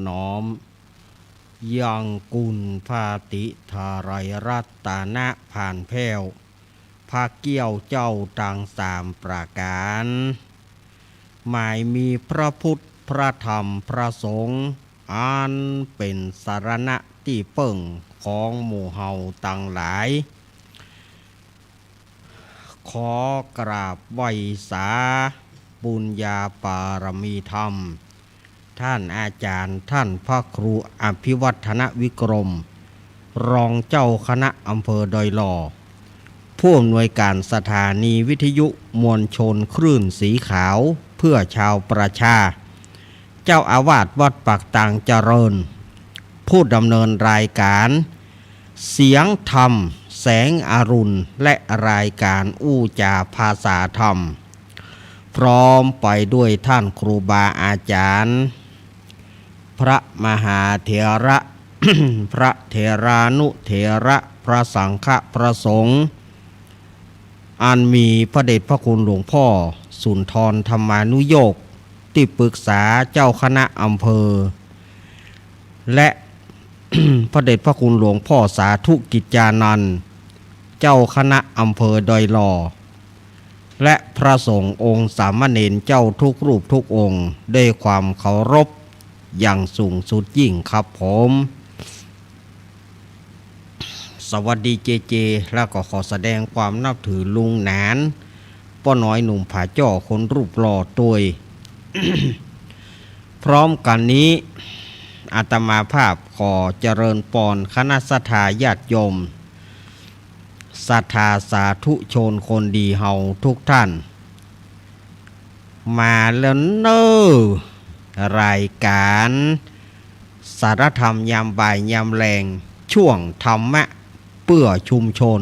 น้อมยังกุลพาติธาไรรัตตานะผ่านแพ้วภาคเกี้ยวเจ้าต่างสามประการหมายมีพระพุทธพระธรรมพระสงฆ์อันเป็นสารณะที่เปิ่งของหมู่เฮาต่างหลายขอกราบไหว้สาบุญญาปารมีธรรมท่านอาจารย์ท่านพระครูอภิวัฒนวิกรมรองเจ้าคณะอำเภอดอยหล่อผู้อำนวยการสถานีวิทยุมวลชนคลื่นสีขาวเพื่อชาวประชาเจ้าอาวาสวัดปากต่างเจริญผู้ดำเนินรายการเสียงธรรมแสงอรุณและรายการอู้จาภาษาธรรมพร้อมไปด้วยท่านครูบาอาจารย์พระมหาเถระ พระเถรานุเถระพระสังฆพระสงฆ์อันมีพระเดชพระคุณหลวงพ่อสุนทรธรรมานุโยคที่ปรึกษาเจ้าคณะอำเภอและ พระเดชพระคุณหลวงพ่อสาธุกิจจานันท์เจ้าคณะอำเภอดอยหล่อและพระสงฆ์องค์สามเณรเจ้าทุกรูปทุกองค์ด้วยความเคารพอย่างสูงสุดยิ่งครับผมสวัสดีเจเจแล้วก็ขอแสดงความนับถือลุงหนานป้อน้อยหนุ่มผาจ้อคนรูปหล่อตัวย พร้อมกันนี้อาตมาภาพขอเจริญปอนคณะสัทธาญาติโยมศรัทธาสาธุชนคนดีเฮาทุกท่านมาแล้วเนอรายการสารธรรมยามบ่ายยามแรงช่วงธรรมะเพื่อชุมชน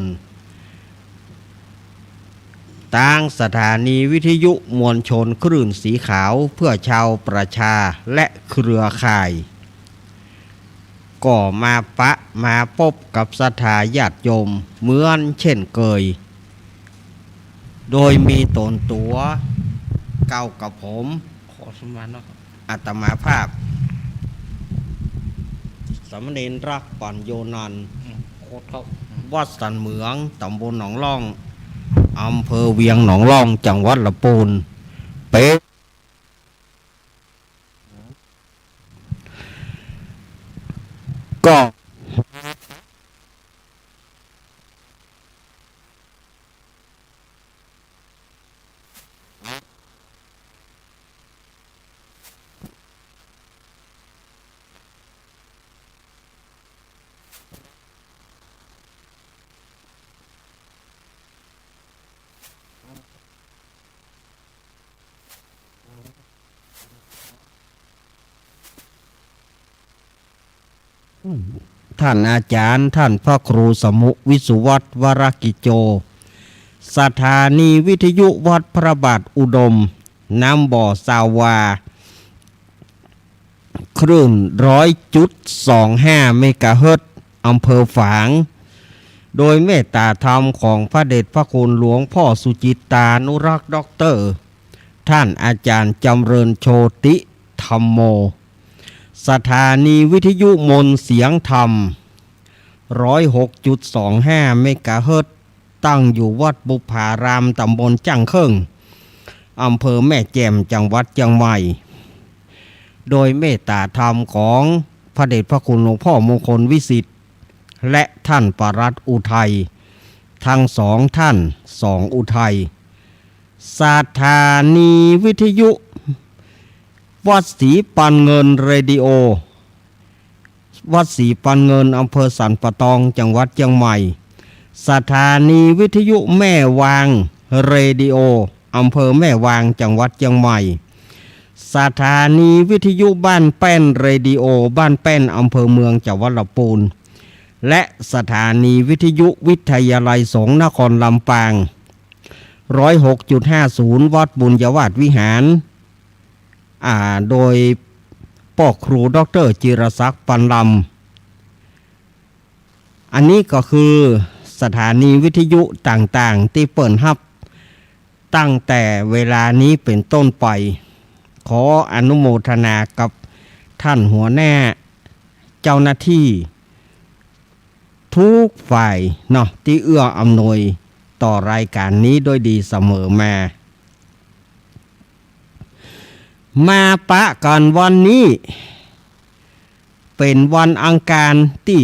ตั้งสถานีวิทยุมวลชนคลื่นสีขาวเพื่อชาวประชาและเครือข่ายก็มาพบกับศรัทธาญาติโยมเหมือนเช่นเคยโดยมีตนตัวเก้ากับผมขอสมานนะครับอาตมาภาพสามเณรรักปัญโยนันท์วัดสันเหมืองตำบลหนองล่องอำเภอเวียงหนองล่องจังหวัดลำพูนเป็นก็ท่านอาจารย์ท่านพระครูสมุวิสุวัตวรกิจโจสถานีวิทยุวัดพระบาทอุดมน้ำบ่อสาวาคลื่น100.25 เมกะเฮิรตซ์อำเภอฝางโดยเมตตาธรรมของพระเดชพระคุณหลวงพ่อสุจิตตานุรักษ์ด็อกเตอร์ท่านอาจารย์จำเริญโชติธรรมโมสถานีวิทยุมนเสียงธรรม106.25 เมกะเฮิรตซ์ตั้งอยู่วัดบุพารามตำบลจังเคิงอำเภอแม่แจ่มจังหวัดเชียงใหม่โดยเมตตาธรรมของพระเดชพระคุณหลวงพ่อมงคลวิสิทธิ์และท่านปรัตน์อุทัยทั้งสองท่านสองอุทัยสถานีวิทยุวัดศรีปันเงินเรดิโอวัดศรีปันเงินอำเภอสันปะตองจังหวัดเชียงใหม่สถานีวิทยุแม่วางเรดิโออำเภอแม่วางจังหวัดเชียงใหม่สถานีวิทยุบ้านแป้นเรดิโอบ้านแป้นอำเภอเมืองจังหวัดลำพูนและสถานีวิทยุวิทยาลัยสงฆ์นครลำปาง106.50 วัดบุญยวาสวิหารโดยพ่อครูดร.จิรศักดิ์ปันลำอันนี้ก็คือสถานีวิทยุต่างๆที่เปิดรับตั้งแต่เวลานี้เป็นต้นไปขออนุโมทนากับ ท่านหัวหน้าเจ้าหน้าที่ทุกฝ่ายเนาะที่เอื้ออำนวยต่อรายการนี้โดยดีเสมอมาปะกันวันนี้เป็นวันอังคารที่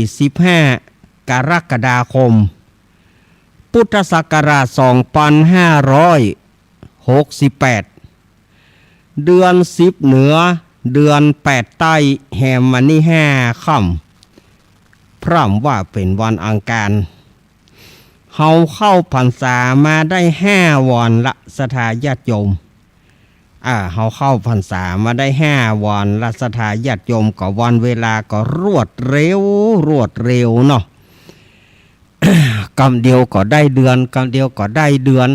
15กรกฎาคมพุทธศักราช2568เดือน10เหนือเดือน8ใต้แหมวันนี้5ค่ำพร่ำว่าเป็นวันอังคารเฮาเข้าพรรษามาได้5วันละสถาญาติโยมเฮาเข้าพรรษามาได้5วันละสถาญาติโยมก็วันเวลาก็รวดเร็วเนาะ กำเดียวก็ได้เดือนกำเดียวก็ได้เดือน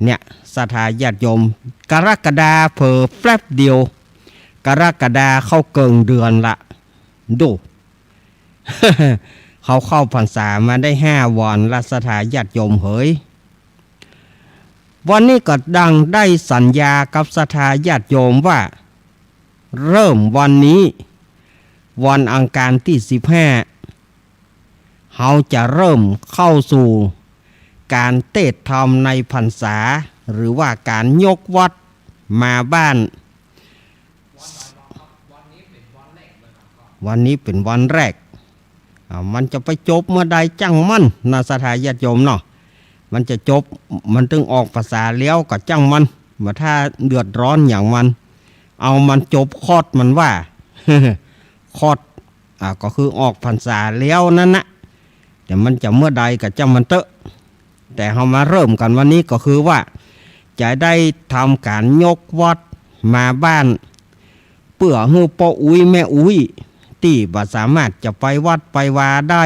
เนี่ยสถาญาติโยมกรกฎาเผอแป๊บเดียวกรกฎาเข้าเกินเดือนละดู เขาเข้าพรรษามาได้5วันละสถาญาติโยมเฮ้ยวันนี้ก็ดังได้สัญญากับสถาญาติโยมว่าเริ่มวันนี้วันอังคารที่15เราจะเริ่มเข้าสู่การเทศน์ธรรมในพรรษาหรือว่าการยกวัดมาบ้านวันนี้เป็นวันแรกมันจะไปจบเมื่อใดจังมั่นนะสถาญาติโยมเนาะมันจะจบมันตึงออกภาษาเลี้ยวก็จังมันมาถ้าเดือดร้อนอย่างมันเอามันจบคอดมันว่า คอดก็คือออกพรรษาเลี้ยวนั่นนะแต่มันจะเมื่อใดก็จังมันเตอะแต่เรามาเริ่มกันวันนี้ก็คือว่าจะได้ทำการยกวัดมาบ้านเพื่อให้พ่ออุ้ยแม่อุ้ยที่บ่สามารถจะไปวัดไปวาได้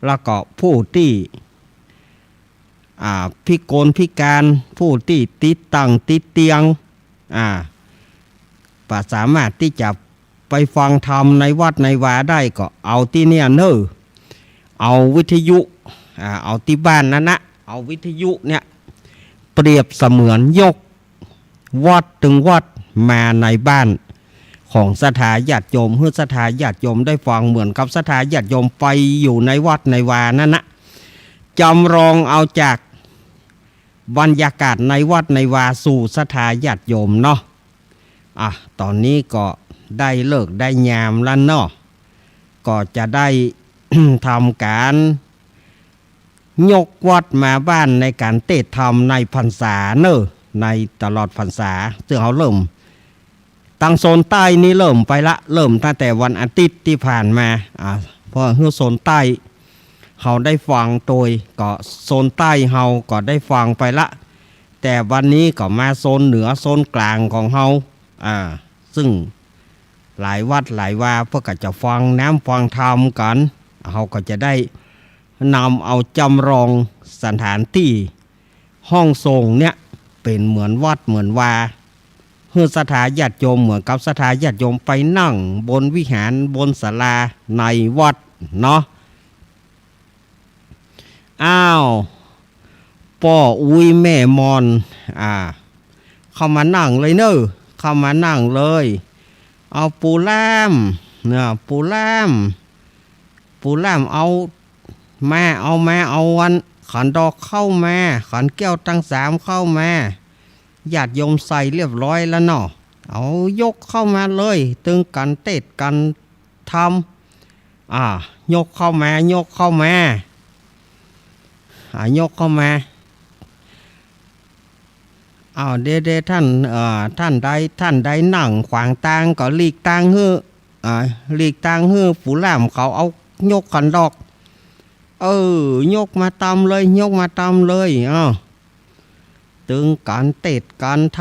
แล้วก็ผู้ที่พิกลพิการผู้ที่ติดตั้งติดเตียงบ่สามารถที่จะไปฟังธรรมในวัดในวาได้ก็เอาที่เนี่ยเอาวิทยุเอาที่บ้านนั้นนะเอาวิทยุเนี่ยเปรียบเสมือนยกวัดถึงวัดมาในบ้านของสถาญาติโยมเพื่อสถาญาติโยมได้ฟังเหมือนกับสถาญาติโยมไปอยู่ในวัดในวานั่นนะจำลองเอาจากบรรยากาศในวัดในวาสู่สถาญาติโยมเนาะตอนนี้ก็ได้เลิกได้ยามแล้วเนาะก็จะได้ ทำการยกวัดมาบ้านในการเทศน์ธรรมในพรรษาเนอะในตลอดพรรษาซึ่งเขาเริ่มทางโซนใต้นี่เริ่มไปละเริ่มตั้งแต่วันอาทิตย์ที่ผ่านมาเพราะโซนใต้เขาได้ฟังโดยก็โซนใต้เขาก็ได้ฟังไปละแต่วันนี้ก็มาโซนเหนือโซนกลางของเขาซึ่งหลายวัดหลายวาเพื่อก็จะฟังน้ำฟังธรรมกันเขาก็จะได้นำเอาจำลองสถานที่ห้องทรงเนี่ยเป็นเหมือนวัดเหมือนวาเพื่อสถาญาติโยมเหมือนกับสถาญาติโยมไปนั่งบนวิหารบนศาลาในวัดเนาะพ่ออุ้ยแม่มอนเข้ามานั่งเลยเนอะเข้ามานั่งเลยเอาปูแลมเนี่ยปูแลมเอาวันขันดอกเข้ามาขันแก้วตั้ง3เข้ามาญาติโยมใส่เรียบร้อยแล้วเนาะเอายกเข้ามาเลยตึงกันเทศกันทำยกเข้ามายกเข้ามาเดท่านใดนั่งขวางทางก็หลีกทางฮื้อผู้ล่ามเขาเอายกขันดอกยกมาตำเลยตึงการเทศการท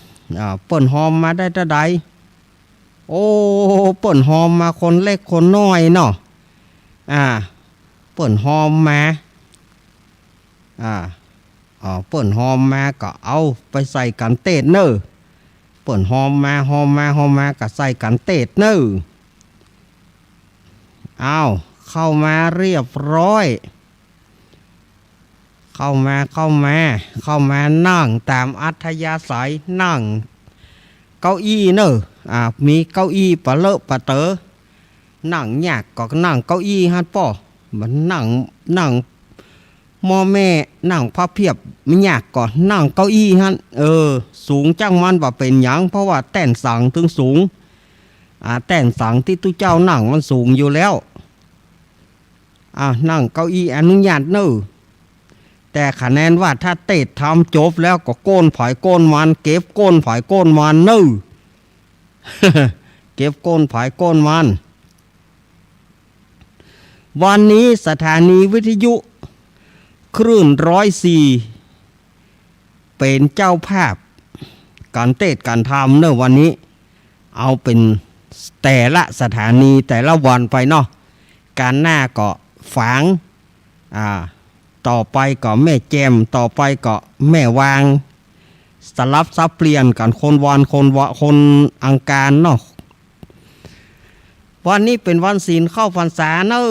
ำเปิ่นหอมมาได้แต่ใดเปิ่นหอมมาคนเล็กคนน้อยเนาะเปิ่นหอมมาเปิ่นหอมมาก็เอาไปใส่กันเทศเนอะเปิ่นหอมมาก็ใส่กันเทศเนอะเข้ามาเรียบร้อยเข้ามานั่งตามอัธยาศัยนั่ง ก้าอี้เนอะมีเก้าอี้ปะเลอะปะเตอนั่งยากก็นั่งเก้าอี้ฮั่นป่อมันนั่งมอแม่นั่งพับเพียบไม่ยากก่อนนั่งเก้าอี้ฮั่นสูงจังมันว่าเป็นหยังเพราะว่าแต้นสังถึงสูงแต้นสังที่ตุเจ้านั่งมันสูงอยู่แล้วนั่งเก้าอี้อนุญาตเนอะแต่คะแนนว่าถ้าเตะทำจบแล้วก็โกนผายโกนมันเก็บโกนผายโกนมันเนอะ เก็บโกนผายโกนมันวันนี้สถานีวิทยุคลื่น104เป็นเจ้าภาพการเตะการทำเนอะวันนี้เอาเป็นแต่ละสถานีแต่ละวันไปเนาะการหน้าก็ฝังต่อไปก็แม่แจมต่อไปก็แม่วางสลับซับเปลี่ยนกันคนวันคนอังการเนาะวันนี้เป็นวันศีลเข้าพรรษาเนอะ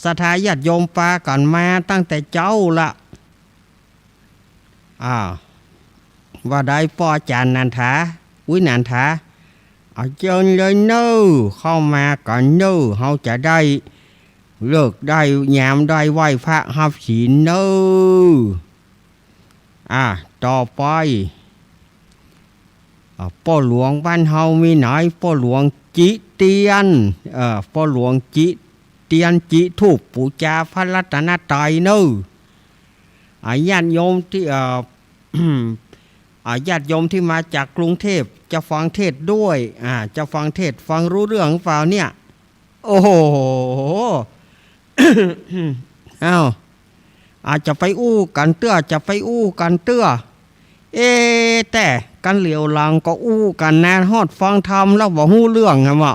สถาญาติโยมปากันมาตั้งแต่เจ้าละว่าได้ป้อจานนันทานันทาเอาเจิญเลยเนอะเข้ามาก่อนเนอะเขาจะได้เลิกได้ยามได้ไหว้พระหับศีลเนอะต่อไปพ่อหลวงบ้านเฮามีไหนพ่อหลวงจิเตียนพ่อหลวงจิเตียนจิทูปปูชาพระรัตนตรัยเนอะญาติโยมที่ญาติโยมที่มาจากกรุงเทพจะฟังเทศด้วยจะฟังเทศฟังรู้เรื่องเปล่าเนี่ยโอ้โห อาจจะไปอู้กันเตื้อจะไปอู้กันเตื้อแต่กันเหลียวหลังก็อู้กันแน่ฮอดฟังธรรมแล้วบ่ฮู้เรื่องไงวะ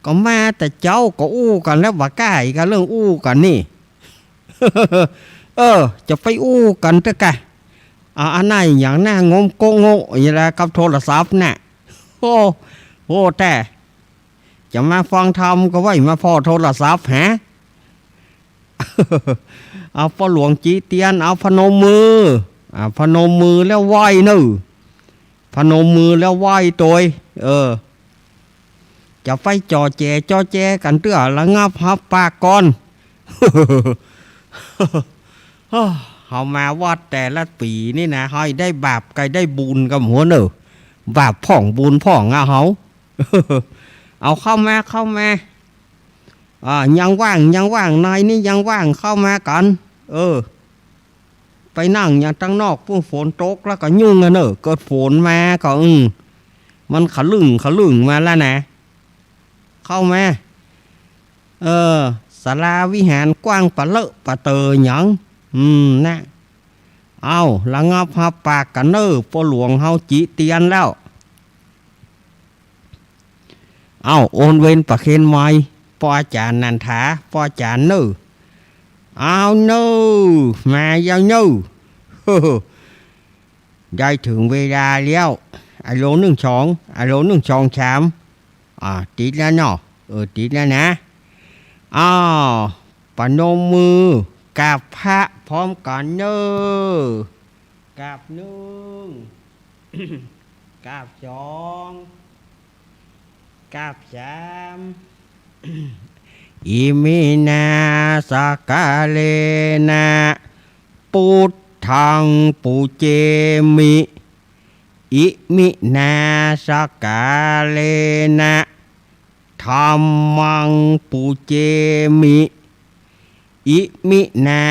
ก็มาแต่เจ้าก็อู้กันแล้วบ่กล้าอีกเรื่องอู้กันนี่ จะไปอู้กันเถอะกะอันไหนอย่างหน้างมโกโง่อย่างไรกับโทรศัพท์น่ะโอ้แต่จะมาฟังธรรมก็ไว้มาพอโทรศัพท์ฮะ เอาพ่อหลวงจีเตียนเอาพนมมือพนมมือแล้วไหว้เนอะพนมมือแล้วไหว้ตัวจะไปจอแจกันเตื้อละงับฮับปากก่อน เขามาวัดแต่ละปีนี่นะให้ได้บาปไกได้บุญกับหัวเนอะบาปพ่องบุญพ่องเขา เอาเข้ามายังว่างนายนี่ยังว่างเข้ามากันไปนั่งอย่างตั้งนอกพุ่งฝนตกแล้วก็ยุ่งกันเนอะเกิดฝนมาก็มันขลึ่งมาแล้วนะเข้ามาศาลาวิหารกว้างปะเลอะปะเตอหยังนะเอาละงับฮับปากกันเนอะพ่อหลวงเฮาจิเตียนแล้วเอาโอนเวนประเคนไม้พ่ออาจารย์นันทาพ่ออาจารย์เนอะเอาเนอะมายังเนอะได้ถึงเวลาแล้วโล1 2 3ติดแล้วเนาะติดแล้วนะปนมมือกราบพระพร้อมกันเนอะกราบ1 กราบ2 กราบ3 อิมินาสกาเลนะพุทธังปุเจมิอิมินาสกาเลนะธัมมังปุเจมิอิมินา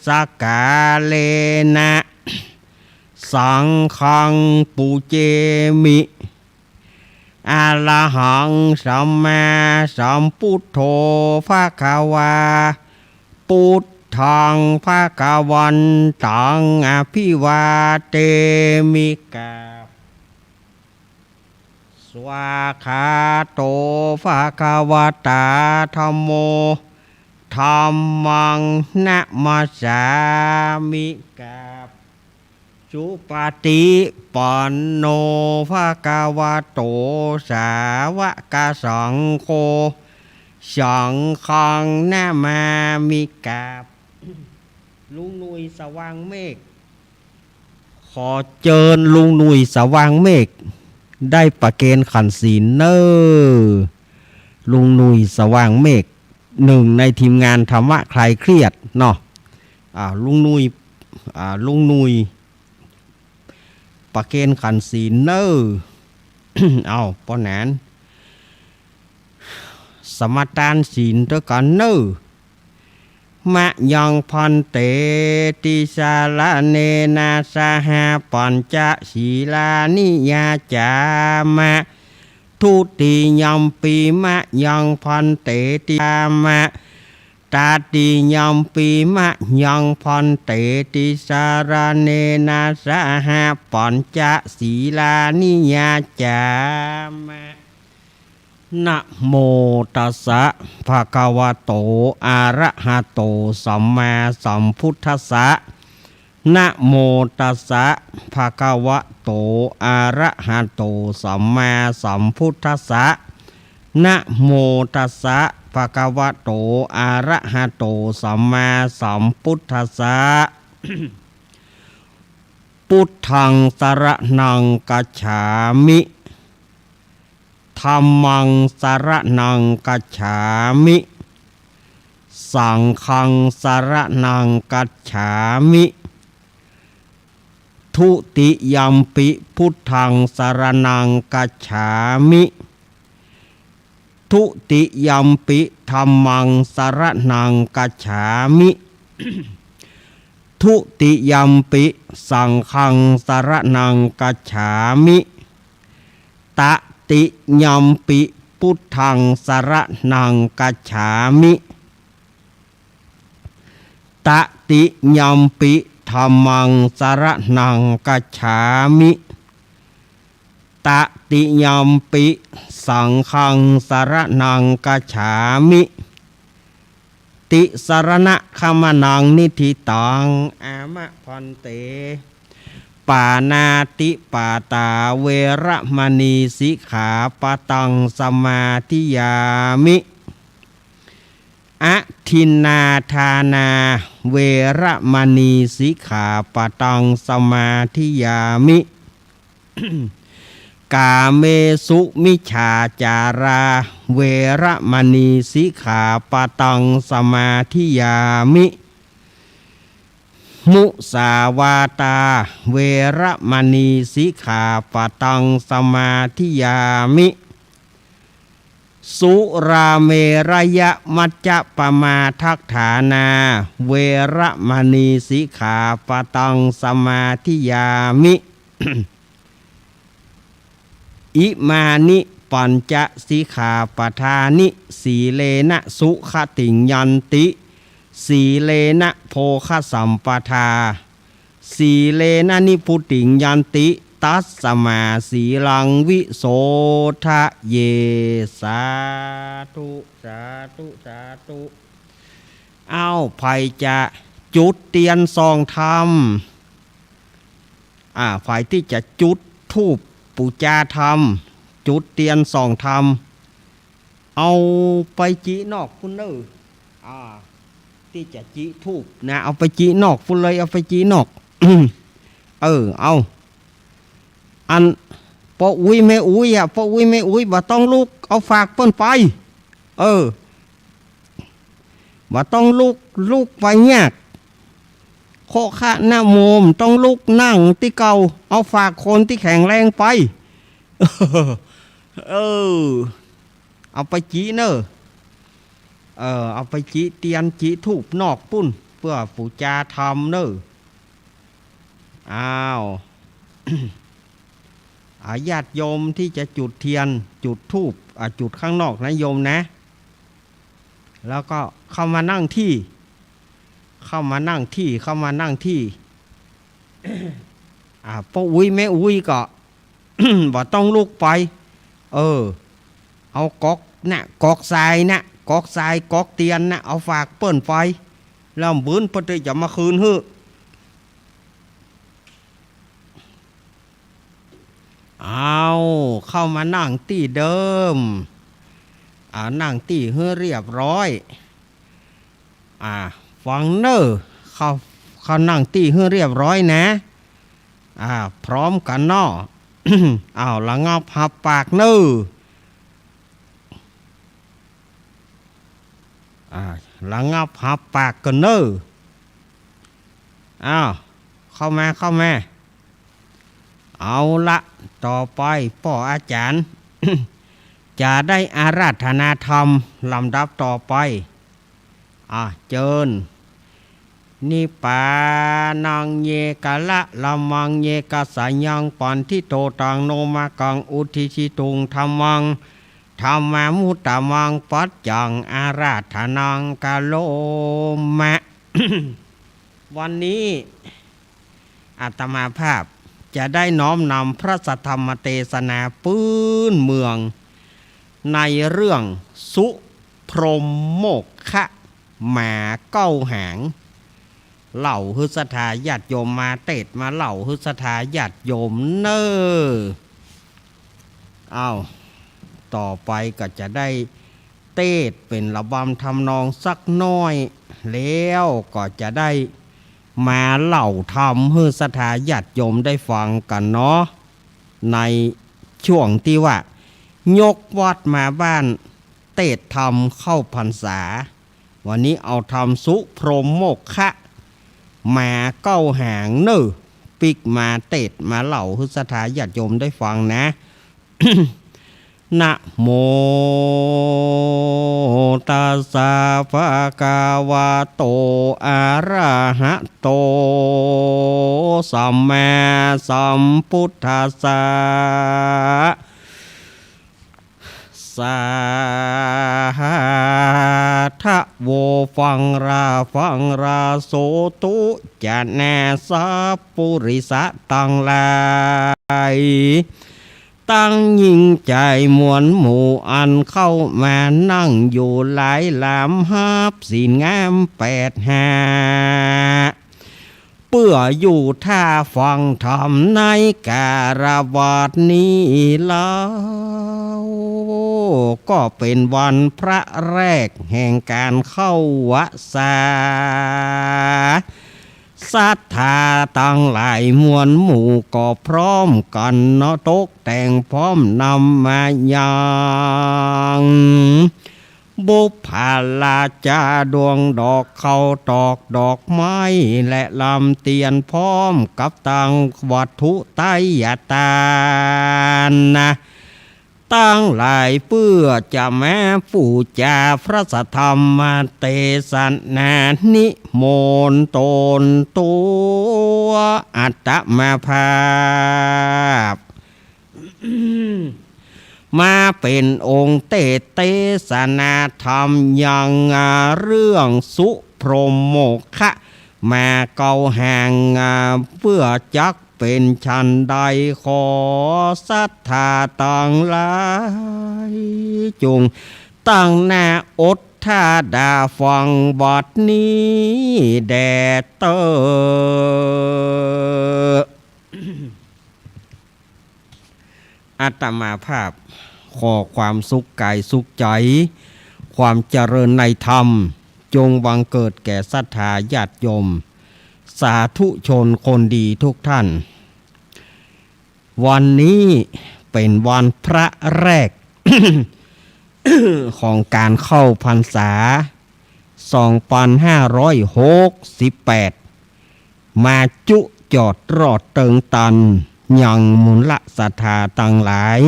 สกาเลนะสังฆังปุเจมิอะระหังสัมมาสัมพุทโธภะคะวาพุทธังภะคะวันตังอภิวาเตมิกาสวาคาโตภะคะวะตาธัมโมธัมมังนะมัสสามิกาสุปฏิปันโนภะคะวะโตสาวกสังโฆสังฆังนะมามิกาลุงนุยสว่างเมฆข ขอเจิญลุงหนุ่ยสว่างเมฆได้ประเคนขันศีลเนอลุงหนุ่ยสว่างเมฆหนึ่งในทีมงานธรรมะคลายเครียดเนาะลุงหนุ่ยประเคนขันศีลเนอ เอาปอแหนนสมตานศีลตะกันเนอมะยังพันเตติสาลาเนนาสหาปัญจศีลานิยาจามะทุติยมปีมะยังพันเตติมะตาติยมปีมะยังพันเตติสาราเนนาสหาปัญจศีลานิยาจามะนะโมตัสสะภะคะวะโตอะระหะโตสัมมาสัมพุทธัสสะนะโมตัสสะภะคะวะโตอะระหะโตสัมมาสัมพุทธัสสะนะโมตัสสะภะคะวะโตอะระหะโตสัมมาสัมพุทธัสสะ พุทธังสรณังกัจฉามิธัมมังสรณังกัจฉามิสังฆังสรณังกัจฉามิทุติยัมปิพุทธังสรณังกัจฉามิทุติยัมปิธัมมังสรณังกัจฉามิ ทุติยัมปิสังฆังสรณังกัจฉามิตติยัมปิพุทธังสรณังกัจฉามิตติยัมปิธัมมังสรณังกัจฉามิตติยัมปิสังฆังสรณังกัจฉามิติสรณะขมนังนิธิตังอามะพันเตปานาติปาตาเวระมณีสิกขาปตังสมาธิยามิอะทินนาทานาเวระมณีสิกขาปตังสมาธิยามิ กาเมสุมิจฉาจาราเวระมณีสิกขาปตังสมาธิยามิมุสาวาตาเวระมณีสิกขาปตังสมาธิยามิสุราเมรยะมัจจะปมาทัฏฐานาเวระมณีสิกขาปตังสมาธิยามิ อิมานิปัญจสิกขาปทานิสีเลนะสุขติงยันติสีเลนะโภคสัมปทาสีเลนะนิพุติงยันติตัสสมาสีลังวิโสทะเยสาธุสาธุสาธุเอาภัยจะจุดเตียนซองธรรมฝ่ายที่จะจุดธูปปูจาธรรมจุดเตียนซองธรรมเอาไปจีนอกคุณเนอที่จะจีทูบนะเอาไปจีนอกพุ่นเลยเอาไปจีนอก เอาอันพออุ้ยแม่อุ้ยพออุ้ยแม่อุ้ยบ่ต้องลุกเอาฝากเปิ้นไปบ่ต้องลุกไปเนี่ยโคคะหน้าโมมต้องลุกนั่งที่เก่าเอาฝากคนที่แข็งแรงไป เอาไปจีเนอเอาไปจีเตียนจีทูบนอกปุ้นเพื่อปูจาธรรมเนอญาติโยมที่จะจุดเทียนจุดธูปจุดข้างนอกนะโยมนะแล้วก็เข้ามานั่งที่พ่ออุ้ยแม่อุ้ยก็ บ่ต้องลุกไปเอากอกทรายกอกเตียนเอาฝากเปิ้นไปแล้วบื้นเพิ่นจะมาคืนฮื้อเอาเข้ามานั่งที่เดิมนั่งที่ให้เรียบร้อยฟังเนอเขานั่งที่ให้เรียบร้อยนะ พร้อมกันเนาะ ละงับหับปากเนื้อละงับหับปากกันเนื้อเข้ามาเอาละต่อไปพ่ออาจารย์ จะได้อาราธนาธรรมลำดับต่อไปเจิญนิปานังเยกะละละมังเยกะสายังปันทิโตตังโนมากังอุทิชิตุงธรรมังธรรมามุตตมังปัจจังอาราธนังกะโลมะ วันนี้อาตมาภาพจะได้น้อมนำพระสัทธรรมเทศนาปื้นเมืองในเรื่องสุพรหมโมกขะหมาเก้าหางเหล่าฮึสถาญาติโยมมาเตดมาเหล่าฮึสถาญาติโยมเนต่อไปก็จะได้เตดเป็นระบำทำนองสักน้อยแล้วก็จะได้มาเล่าทำให้สถาญาติโยมได้ฟังกันเนาะในช่วงที่ว่ายกวัดมาบ้านเตดทำเข้าพรรษาวันนี้เอาทำสุพรหมโมกขะมาเก้าหางปิกมาเตดมาเล่าให้สถาญาติโยมได้ฟังนะ นะโมตัสสะภะคะวะโตอะระหะโตสัมมาสัมพุทธัสสะสาธะโวฟังราโสตุจะแนสัพปุริสะตังลายตั้งยิ่งใจมวลหมู่อันเข้ามานั่งอยู่หลายหลามฮับศีลงาม85เปื่ออยู่ท่าฟังธรรมในการวาดนี้แล้วก็เป็นวันพระแรกแห่งการเข้าวสาศรัทธาตั้งหลายมวลหมู่ก็พร้อมกันเนาะตกแต่งพร้อมนำมายังบุพภาลาจาดวงดอกเขาตอกดอกไม้และลำเตียนพร้อมกับตังวัตถุไตยตานนะตั้งหลายเพื่อจะแม้ผู้จาพระสัทธรรมเทศนานิมนต์ตนตัวอัตมาภาพ มาเป็นองค์เทศนาธรรมยังเรื่องสุพรหมโมกขะมาเกาแห่งเพื่อจักเป็นชันใดขอศรัทธาตั้งหลายจงตั้งหน้าอดท่าดาฟังบัดนี้แด่เตออาตมาภาพขอความสุขกายสุขใจความเจริญในธรรมจงบังเกิดแก่ศรัทธาญาติโยมสาธุชนคนดีทุกท่านวันนี้เป็นวันพระแรก ของการเข้าพรรษา 2568 มาจุจอดรอดเติงตันยังมุลศรัทธาตั้งหลาย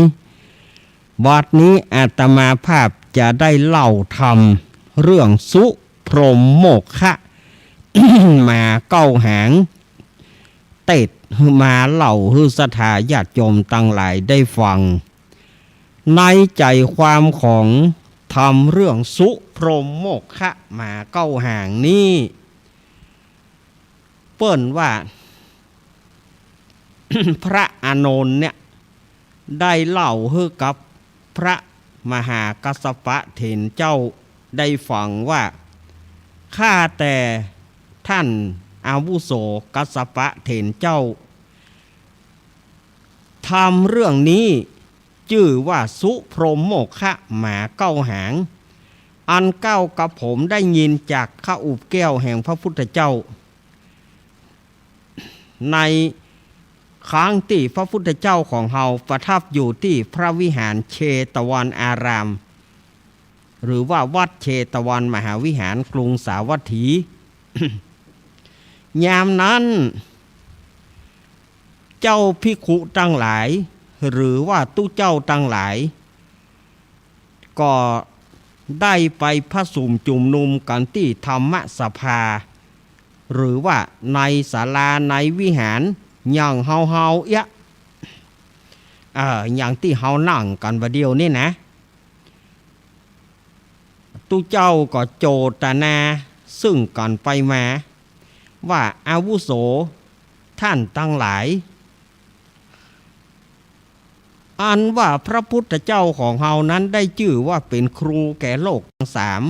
บัดนี้อาตมาภาพจะได้เล่าธรรมเรื่องสุพรหมโมกขะ มาเก้าหางเตดมาเล่าให้ศรัทธาญาติโยมตั้งหลายได้ฟังในใจความของธรรมเรื่องสุพรหมโมกขะมาเก้าหางนี้เปิ้นว่า พระอานนท์เนี่ยได้เล่าให้กับพระมหากัสสปะเถรเจ้าได้ฟังว่าข้าแต่ท่านอาวุโสกัสสปะเถรเจ้าทำเรื่องนี้ชื่อว่าสุพรหมโมกขะหมาเก้าหางอันเก้ากับผมได้ยินจากข้าอุบแก้วแห่งพระพุทธเจ้าใน ครั้งที่พระพุทธเจ้าของเฮาประทับอยู่ที่พระวิหารเชตวันอารามหรือว่าวัดเชตวันมหาวิหารกรุงสาวัตถี ยามนั้นเจ้าภิกขุตั้งหลายหรือว่าตู้เจ้าตั้งหลายก็ได้ไปพระสุมจุมนุมกันที่ธรรมสภาหรือว่าในศาลาในวิหารอย่างเฮาอย่างที่เฮานั่งกันประเดียวนี่นะตู้เจ้าก็โจตนาซึ่งกันไปมาว่าอาวุโสท่านตั้งหลายอันว่าพระพุทธเจ้าของเฮานั้นได้ชื่อว่าเป็นครูแก่โลกทั้งสาม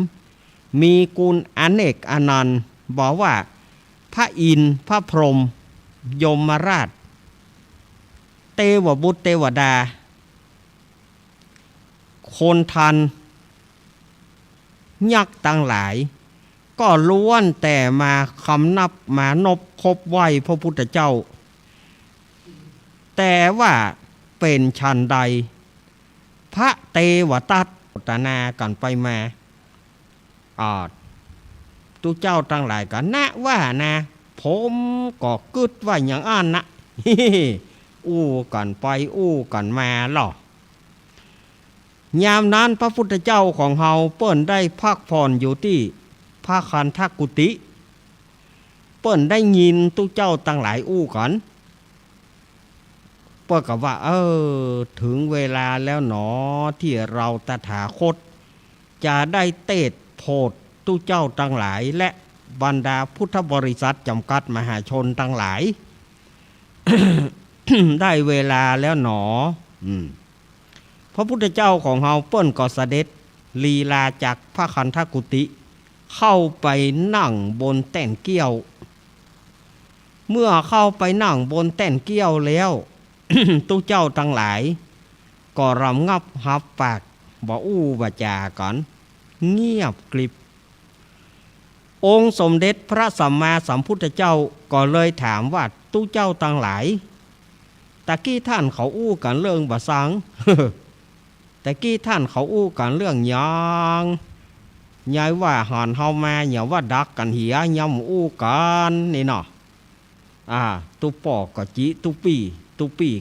มีกุลอเนกอนันต์บอกว่าพระอินทร์พระพรหมยมราชเทวบุตรเทวดาคนทันยักษ์ตั้งหลายก็ล้วนแต่มาคำนับมานบคบไหวพระพุทธเจ้าแต่ว่าเป็นชันใดพระเทวทัตตนากันไปมาตุเจ้าตั้งหลายกันนะว่านะผมก็กึดว่าอย่างอันนะ อู้กันไปอู้กันมาหรอยามนั้นพระพุทธเจ้าของเฮาเปิ้นได้พักผ่อนอยู่ที่พระคันธกุติเปิ้นได้ยินตุเจ้าตั้งหลายอู้กันเปิ้นก็ว่าถึงเวลาแล้วหนอที่เราตถาคตจะได้เตดโพดตุเจ้าตั้งหลายและบรรดาพุทธบริษัทจำกัดมหาชนทั้งหลาย ได้เวลาแล้วหนอพระพุทธเจ้าของเฮาเปิ้นก็เสด็จลีลาจากพระคันธกุติเข้าไปนั่งบนแท่นเกี้ยวเมื่อเข้าไปนั่งบนแท่นเกี้ยวแล้ว ตุเจ้าทั้งหลายก็รำงับหับปากบ่อู้บ่จาก่อนเงียบกริบองค์สมเด็จพระสัมมาสัมพุทธเจ้าก็เลยถามว่าตุเจ้าทั้งหลายตะกี้ท่านเขาอู้กันเรื่องบ่สัง ตะกี้ท่านเขาอู้กันเรื่องยางยายว่าหอนเฮามาอย่าว่าดักกันเหียย่ำอู้กันนี่เนาะตุปอก็จิตุปี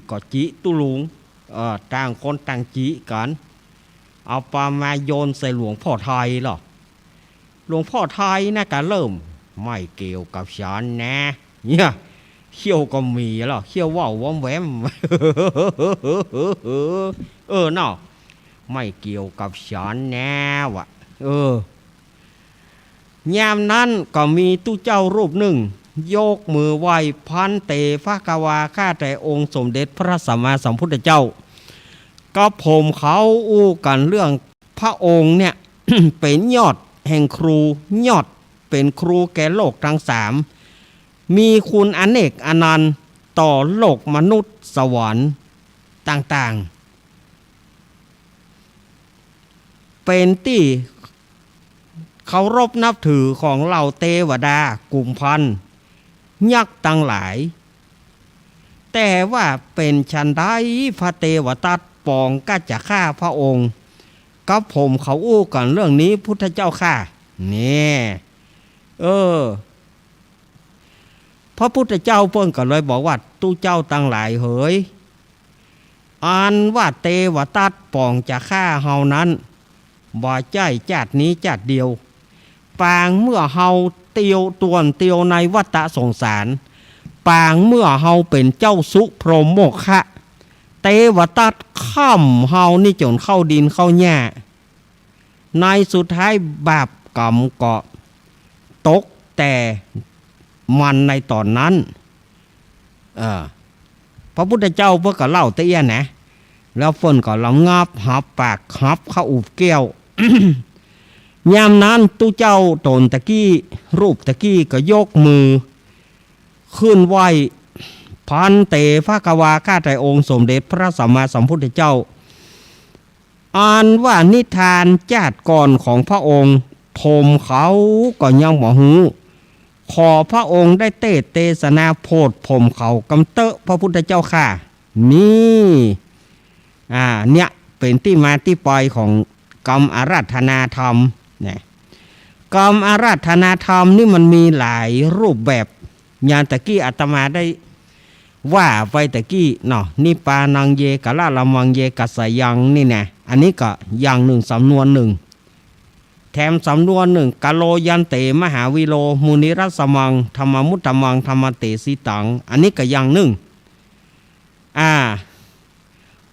ก็จิตุลุงต่างคนต่างจิกันเอาปลามาโยนใส่หลวงพ่อไทยหรอหลวงพ่อไทยนะก็เริ่มไม่เกี่ยวกับฉันนะเนี่ยเขี้ยวก็มีหรอเขี้ยวว่าววอมแวม เนาะไม่เกี่ยวกับฉันแน่วะยามนั้นก็มีตู้เจ้ารูปหนึ่งยกมือไหว้พันเตภะกวาข้าแต่องค์สมเด็จพระสัมมาสัมพุทธเจ้าก็ผมเขาอู้กันเรื่องพระองค์เนี่ย เป็นยอดแห่งครูยอดเป็นครูแก่โลกทั้งสามมีคุณอเนกอนันต์ต่อโลกมนุษย์สวรรค์ต่างๆเป็นที่เคารพนับถือของเหล่าเทวดากลุ่มพันยักษ์ตั้งหลายแต่ว่าเป็นชันไดพระเทวทัตปองก็จะฆ่าพระองค์กับผมเขาอู้กันเรื่องนี้พุทธเจ้าค่ะนี่พระพุทธเจ้าเพิ่นก็เลยบอกว่าตู้เจ้าตั้งหลายเฮ้ยอันว่าเทวทัตปองจะฆ่าเฮานั้นบ่ใจจัดนี้จัดเดียวปางเมื่อเฮาเตียวในวัฏสงสารปางเมื่อเฮาเป็นเจ้าสุพรหมโมฆะเทวทัตข้ามเฮานี่จนเข้าดินเข้าหญ้าในสุดท้ายบาปกรรมก็ตกแต่มันในตอนนั้นพระพุทธเจ้าเพื่อก็เล่าเตี้ยนะแล้วฝนก็ลำงับหับปากหับเข้าอุบแก้ว ยามนั้นตู้เจ้าตนตะกี้รูปตะกี้ก็ยกมือขึ้นไหวพันเตภะกวาข้าแต่องค์สมเด็จพระสัมมาสัมพุทธเจ้าอ่านว่านิทานจาดก่อนของพระองค์ผมเขาก็ยังบ่ฮู้ ขอพระองค์ได้เทศนาโพธิผมเขากำเตอะพระพุทธเจ้าค่ะนี่เนี่ยเป็นที่มาที่ไปของกรรมอาราธนาธรรมเนี่ยกรรมอาราธนาธรรมนี่มันมีหลายรูปแบบอย่างตะกี้อาตมาได้ว่าไปตะกี้เนาะนิปานังเยกะละละมังเยกัสสยังนี่แน่อันนี้ก็อย่างหนึ่งสำนวนหนึ่งแถมสำนวนหนึ่งกะโลยันเตมหาวิโลมุนิรัสมังธรรมมุตตมังธรรมเตสิตังอันนี้ก็อย่างหนึ่ง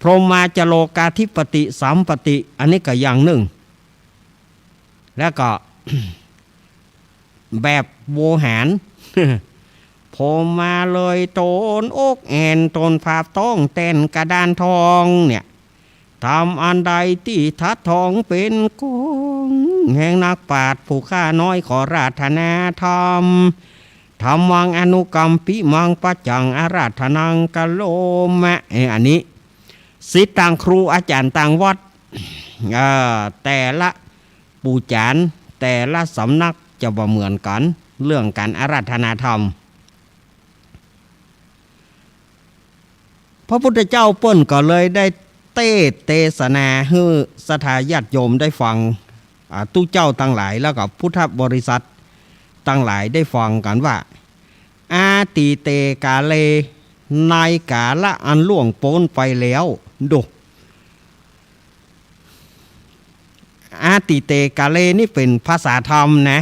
พรหมาจโลกาธิปติสัมปติอันนี้ก็อย่างหนึ่งแล้วก็ แบบโวหาร ผมมาเลยโตนอกแอนตนภาพต้องเต้นกระดานทองเนี่ยทำอันใดที่ทัดทองเป็นกองแห่งนักปราชญ์ผู้ข้าน้อยขอราธนาธรรมธรรมังอนุกรรมปิมังปัจจังอาราธนังกะโลมะอันนี้ศิษย์ต่างครูอาจารย์ต่างวัดแต่ละปู่จารย์แต่ละสำนักจะบ่เหมือนกันเรื่องการอาราธนาธรรมพระพุทธเจ้าเปิ้นก็เลยได้เทศนาให้สถาญาติโยมได้ฟังตู้เจ้าตั้งหลายแล้วก็พุทธบริษัทตั้งหลายได้ฟังกันว่าอาติเตกาเลในกาละอันล่วงพ้นไปแล้วดูอาติเตกาเลนี่เป็นภาษาธรรมนะ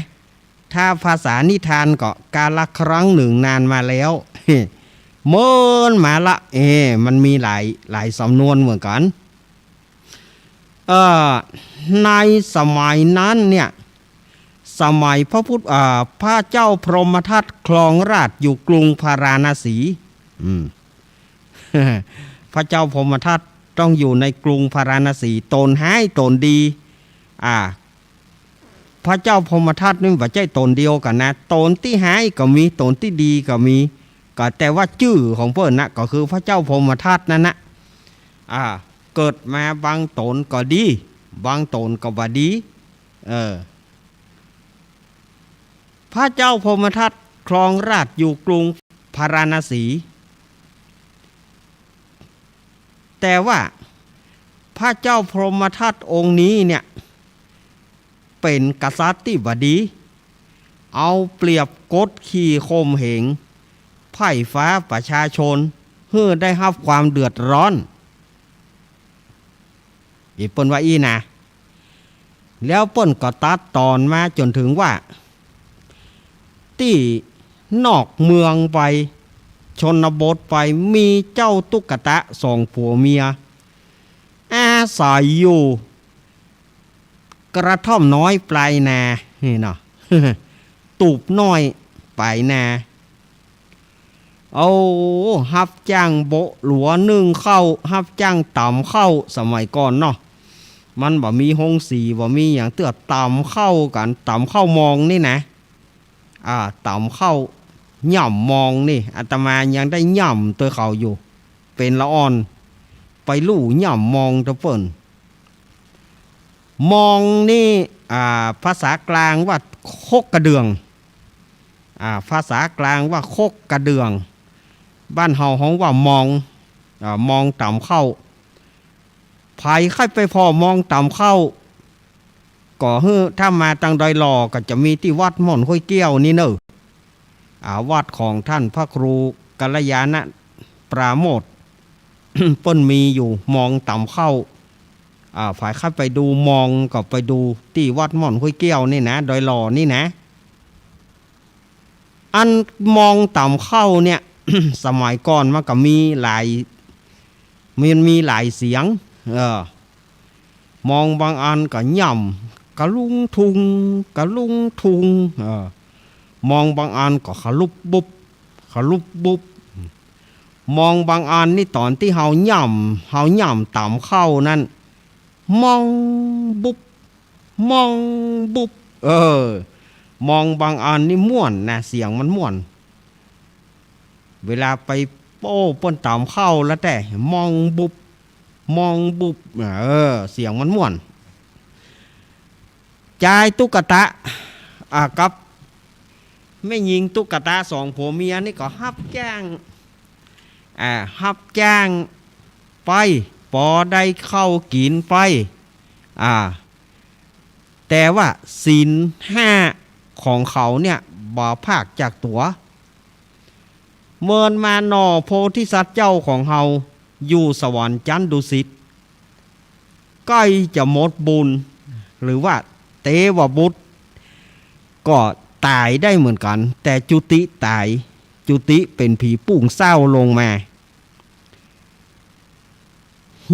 ถ้าภาษานิทานก็กาละครั้งหนึ่งนานมาแล้วเมินมาละมันมีหลายสำนวนเหมือนกันในสมัยนั้นเนี่ยสมัยพระเจ้าพรหมทัตครองราชอยู่กรุงพาราณสี พระเจ้าพรหมทัตต้องอยู่ในกรุงพาราณสีตนให้ตนดีพระเจ้าพรหมทัตนี่ว่าใจตนเดียวกันนะตนที่ให้ก็มีตนที่ดีก็มีก็แต่ว่าชื่อของเพิ่นนะก็คือพระเจ้าพรหมทัตนั่นนะเกิดมาบางตนก็ดีบางตนก็บ่ดีพระเจ้าพรหมทัตครองราชอยู่กรุงพาราณสีแต่ว่าพระเจ้าพรหมทัตองค์นี้เนี่ยเป็นกษัตริย์ที่บ่ดีเอาเปรียบกดขี่ข่มเหงไพ่ฟ้าประชาชนเพื่อได้รับความเดือดร้อนเปิ้นว่านะแล้วเปิ้นก็ตัดตอนมาจนถึงว่าที่นอกเมืองไปชนบทไปมีเจ้าตุ๊กตาสองผัวเมียอาศัยอยู่กระท่อมน้อยปลายนานี่เนาะ ตูบน้อยปลายนาเอาฮับจ้างโบหลัวนึ่งเข้าฮับจ้างต่ำเข้าสมัยก่อนเนาะมันบ่มีห้องสีบ่มีอย่างเตือต่ำเข้ากันต่ำเข้ามองนี่นะต่ำเข้าย่ำมองนี่อาตมายังได้ย่ำตัวเขาอยู่เป็นละอ่อนไปลู่ย่ำมองตะเปิ่นมองนี่ภาษากลางว่าโคกกระเดืองภาษากลางว่าโคกกระเดืองบ้านเฮาฮ้องว่ามองมองต่ำเข้าไผใครไปพอมองต่ำเข้าก็ถ้ามาตังดอยหล่อก็จะมีที่วัดม่อนห้วยเกี้ยวนี่เนอะวัดของท่านพระครูกัลยาณปราโมทย์ เปิ้นมีอยู่มองต่ำเข้าฝ่ายเข้าไปดูมองก็ไปดูที่วัดม่อนห้วยเกี้ยวนี่นะดอยหล่อนี่นะอันมองต่ำเข้าเนี่ย สมัยก่อนมันก็มีหลายเสียงมองบางอันก็ย่ำกะลุงทุงมองบางอันก็ขลุบบุบมองบางอันนี่ตอนที่เฮาย่ำต่ำเข้านั่นมองบุบมองบางอันนี่ม่วนนะเสียงมันม่วนเวลาไปโป้ป้นต่ำเข้าแล้วแต่มองบุบเสียงมันม่วนจ่ายตุ๊กตากับ แม่หญิงตุ๊กตาสองผัวเมียนี่ก็ฮับจ้างฮับจ้างไปปอได้เข้ากินไปแต่ว่าศีลห้าของเขาเนี่ยบ่ภาคจากตัวเมินมาหนอโพธิสัตว์เจ้าของเฮาอยู่สวรรค์จันดุสิตใกล้จะหมดบุญหรือว่าเตวบุตรก็ตายได้เหมือนกันแต่จุติตายจุติเป็นผีปุ่งเศร้าลงมา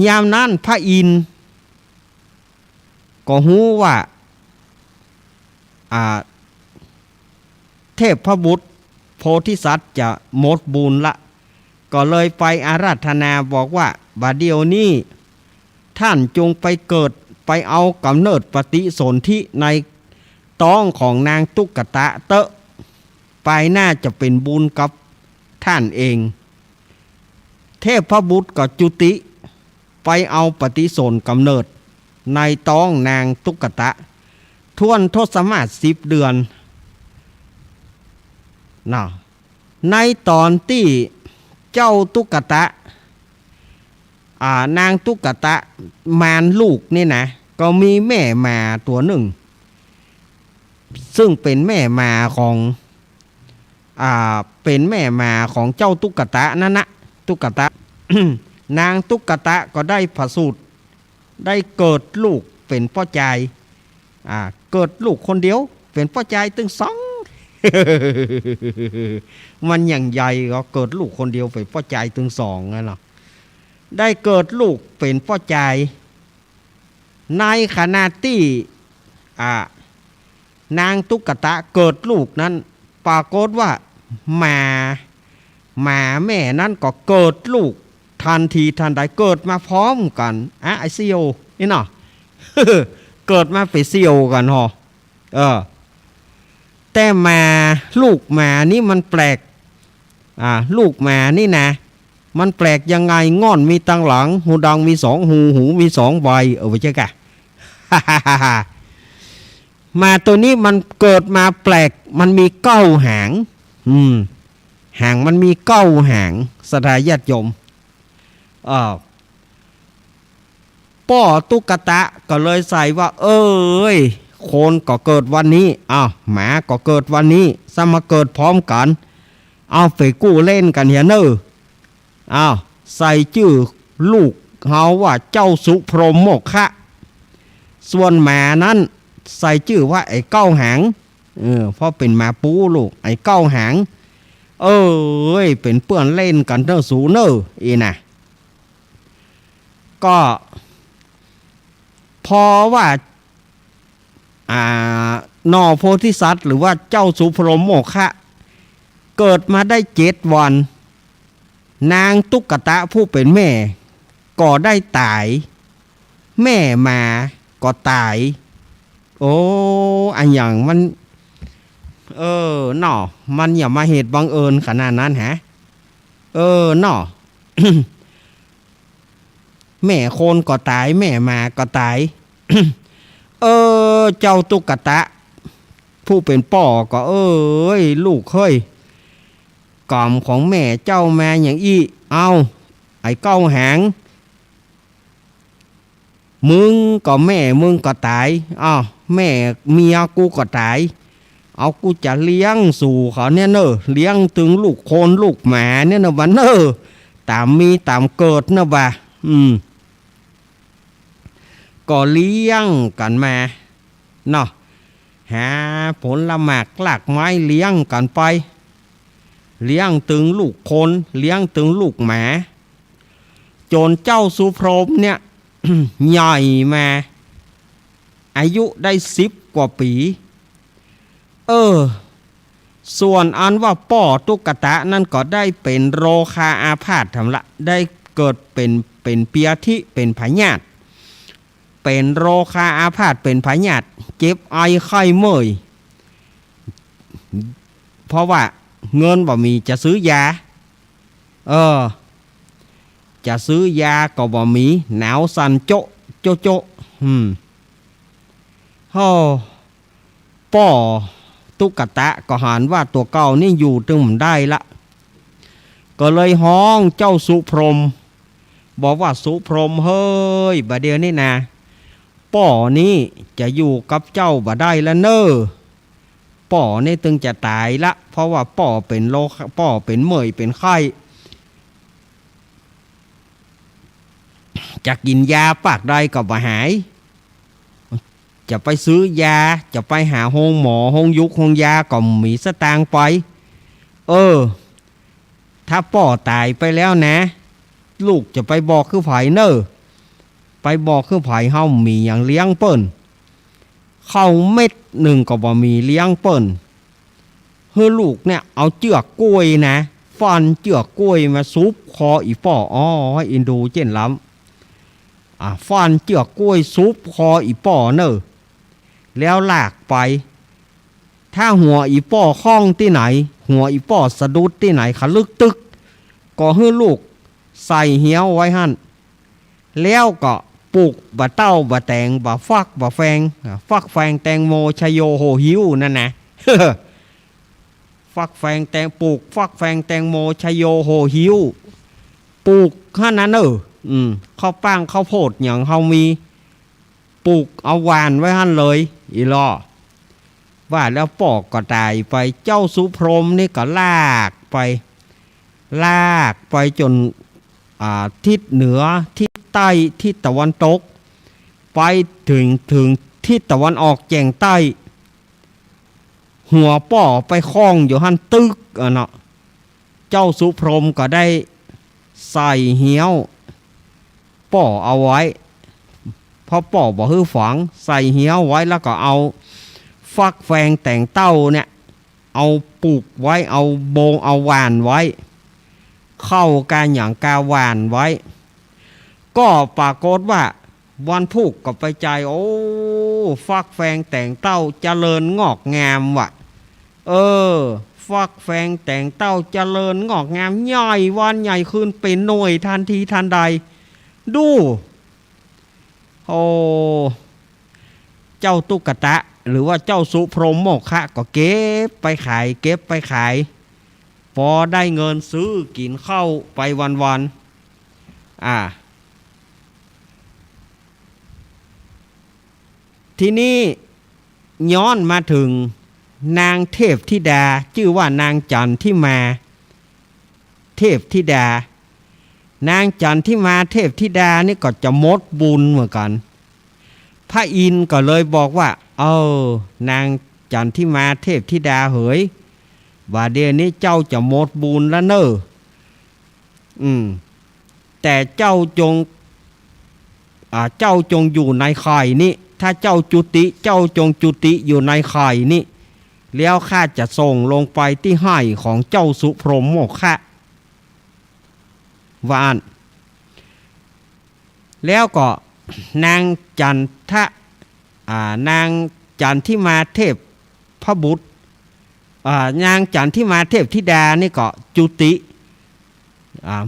ยามนั้นพระอินทร์ก็รู้ว่าเทพพระบุตรโพธิสัตว์จะหมดบุญละก็เลยไปอาราธนาบอกว่าบัดเดี๋ยวนี้ท่านจงไปเกิดไปเอากำเนิดปฏิสนธิในท้องของนางตุ๊กตาเตอะไปน่าจะเป็นบุญกับท่านเองเทพพระบุตรก็จุติไปเอาปฏิสนกำเนิดในท้องนางตุ๊กตาทวนทศมาศ10 เดือนในตอนที่เจ้าตุ๊กตานางตุ๊กตามารลูกนี่นะก็มีแม่มาตัวหนึ่งซึ่งเป็นแม่มาของเป็นแม่มาของเจ้าตุ๊กตานั่นนะตุ๊กตา นางตุ๊กตาก็ได้ผสูติได้เกิดลูกเป็นพ่อใจเกิดลูกคนเดียวเป็นพ่อใจตึงสอง มันอย่างใหญ่ก็เกิดลูกคนเดียวเป็นพ่อใจตึงสองนั่นหรอได้เกิดลูกเป็นพ่อใจในขณะที่นางตุ๊กตาเกิดลูกนั้นปรากฏว่าหมาแม่นั้นก็เกิดลูกทันทีทันใดเกิดมาพร้อมกันไอซีโอนี่เนาะ เกิดมาเป็นซีโอกันฮะแต่มาลูกหมานี่มันแปลกลูกหมานี่นะมันแปลกยังไงง่อนมีตั้งหลังหูดังมี2 หูหูมี2 ใบไปเจ๊กะ มาตัวนี้มันเกิดมาแปลกมันมี9 หางหางมันมี9 หางสถาญาติโยมป้อตุ๊กตาก็เลยใส่ว่าโคนก็เกิดวันนี้หมาก็เกิดวันนี้สมาเกิดพร้อมกันไปกู้เล่นกันเฮียเนอใส่ชื่อลูกเฮาว่าเจ้าสุพรหมโมกขะส่วนหมานั้นใส่ชื่อว่าไอ้9 หางเพราะเป็นหมาปูลูกไอ้9 หางเป็นเปื้อนเล่นกันเนอสูเนอนะก็พอว่านอโพธิสัตว์หรือว่าเจ้าสุพรหมโมกขะเกิดมาได้7 วันนางตุ๊กตาผู้เป็นแม่ก็ได้ตายแม่มาก็ตายอันอย่างมันนอมันอย่ามาเหตุบังเอิญขนาดนั้นฮะนอ แม่โคนก็ตายแม่มาก็ตาย เจ้าตุ๊กตาผู้เป็นป่อก็ลูกเฮ้ยกล่อมของแม่เจ้ามาอย่างไอ้9 หางมึงก็แม่มึงก็ตายแม่เมียกูก็ตายเอากูจะเลี้ยงสู่เขาเนี่ยเนอะเลี้ยงถึงลูกโคนลูกหมาเนี่ยเนอะวันเนอะตามมีตามเกิดเนอะบ่าก็เลี้ยงกันมาเนาะหาผลละหมากหลากไม้เลี้ยงกันไปเลี้ยงถึงลูกคนเลี้ยงถึงลูกหมาจนเจ้าสุพรหมเนี่ย ใหญ่มาอายุได้10 กว่าปีส่วนอันว่าป้อตุ๊กตานั่นก็ได้เป็นโรคาอาพาธทำละได้เกิดเป็นเปียทิเป็นพยาธิเป็นโรคาอาพาธเป็นพยาธิเจ็บไอไข้เมื่อยเพราะว่าเงินบ่มีจะซื้อยาจะซื้อยาก็บ่มีหนาวสั่นโจะป้อ ตุกตะก็หันว่าตัวเก่านี่อยู่ตึงมันได้ละก็เลยห้องเจ้าสุพรหมบอกว่าสุพรหมเฮ้ยบาเดียวนี่นะป่อนี้จะอยู่กับเจ้าบ่ได้ละเนอป่อนี่ตึงจะตายละเพราะว่าป่อเป็นโรคป่อเป็นเมื่อยเป็นไข้จะกินยาปากใดก็บ่หายจะไปซื้อยาจะไปหาโรงหมอโรงยุกโรงยาก็มีสตางค์ไปถ้าป่อตายไปแล้วนะลูกจะไปบอกคือไผเนอไปบอกคือไผเฮามีอย่างเลี้ยงเปิ้นเข้าเม็ดหนึ่งก็บ่มีเลี้ยงเปิ้นเฮือลูกเนี่ยเอาเจือกกล้วยนะฟันเจือกกล้วยมาซุบคออีป่อให้อินดูเจนล้ำฟันเจือกกล้วยซุบคออีป่อเนอแล้วลากไปถ้าหัวอีป่อคล้องที่ไหนหัวอีป่อสะดุดที่ไหนขลึกตึกก็ให้ลูกใส่เหี้ยวไว้หั่นแล้วก็ปลูกบะเต้าบะแตงบะฟักบะแฟงฟักแฟงแตงโมชโยโหหิวนั่นนะ ฟักแฟงแตงปลูกฟักแฟงแตงโมชโยโหหิวปลูกหั่นนั้นข้าวป้างข้าวโพดอย่างเฮามีปลูกเอาหวานไว้หั่นเลยอีล้อว่าแล้วปอกก็ตายไปเจ้าสุพรหมนี่ก็ลากไปจนทิศเหนือทิศใต้ทิศตะวันตกไปถึงทิศตะวันออกแจงใต้หัวป่อไปคล้องอยู่หั่นตึกเนาะเจ้าสุพรหมก็ได้ใส่เหี้ยวป่อเอาไว้พอป่อบ่ฮื้อฝังใส่เหี้ยวไว้แล้วก็เอาฟักแฟงแต่งเต้าเนี่ยเอาปลูกไว้เอาโบงเอาหวานไว้เข้าการอย่างกาหวานไว้ก็ปรากฏว่าวันพุกก็ไปใจฟักแฟงแต่งเต้าเจริญงอกงามว่ะฟักแฟงแต่งเต้าเจริญงอกงามใหญ่วันใหญ่ขึ้นเป็นหน่วยทันทีทันใดดูเจ้าตุกตะหรือว่าเจ้าสุพรหมโมฆะก็เก็บไปขายพอได้เงินซื้อกินข้าวไปวันทีนี้ย้อนมาถึงนางเทพธิดาชื่อว่านางจันทิมาเทพธิดานางจันทิมาเทพธิดานี่ก็จะหมดบุญเหมือนกันพระอินทร์ก็เลยบอกว่านางจันทิมาเทพธิดาเหยว่าเดี๋ยวนี้เจ้าจะหมดบุญแล้วเนอแต่เจ้าจงอยู่ในไข่นี้ถ้าเจ้าจุติเจ้าจงจุติอยู่ในไข่นี้แล้วข้าจะส่งลงไปที่ให้ของเจ้าสุพรหมโมฆะวานแล้วก็นางจันทิมาเทพพระบุตรนางจันทิมาเทพธิดานี่ก็จุติ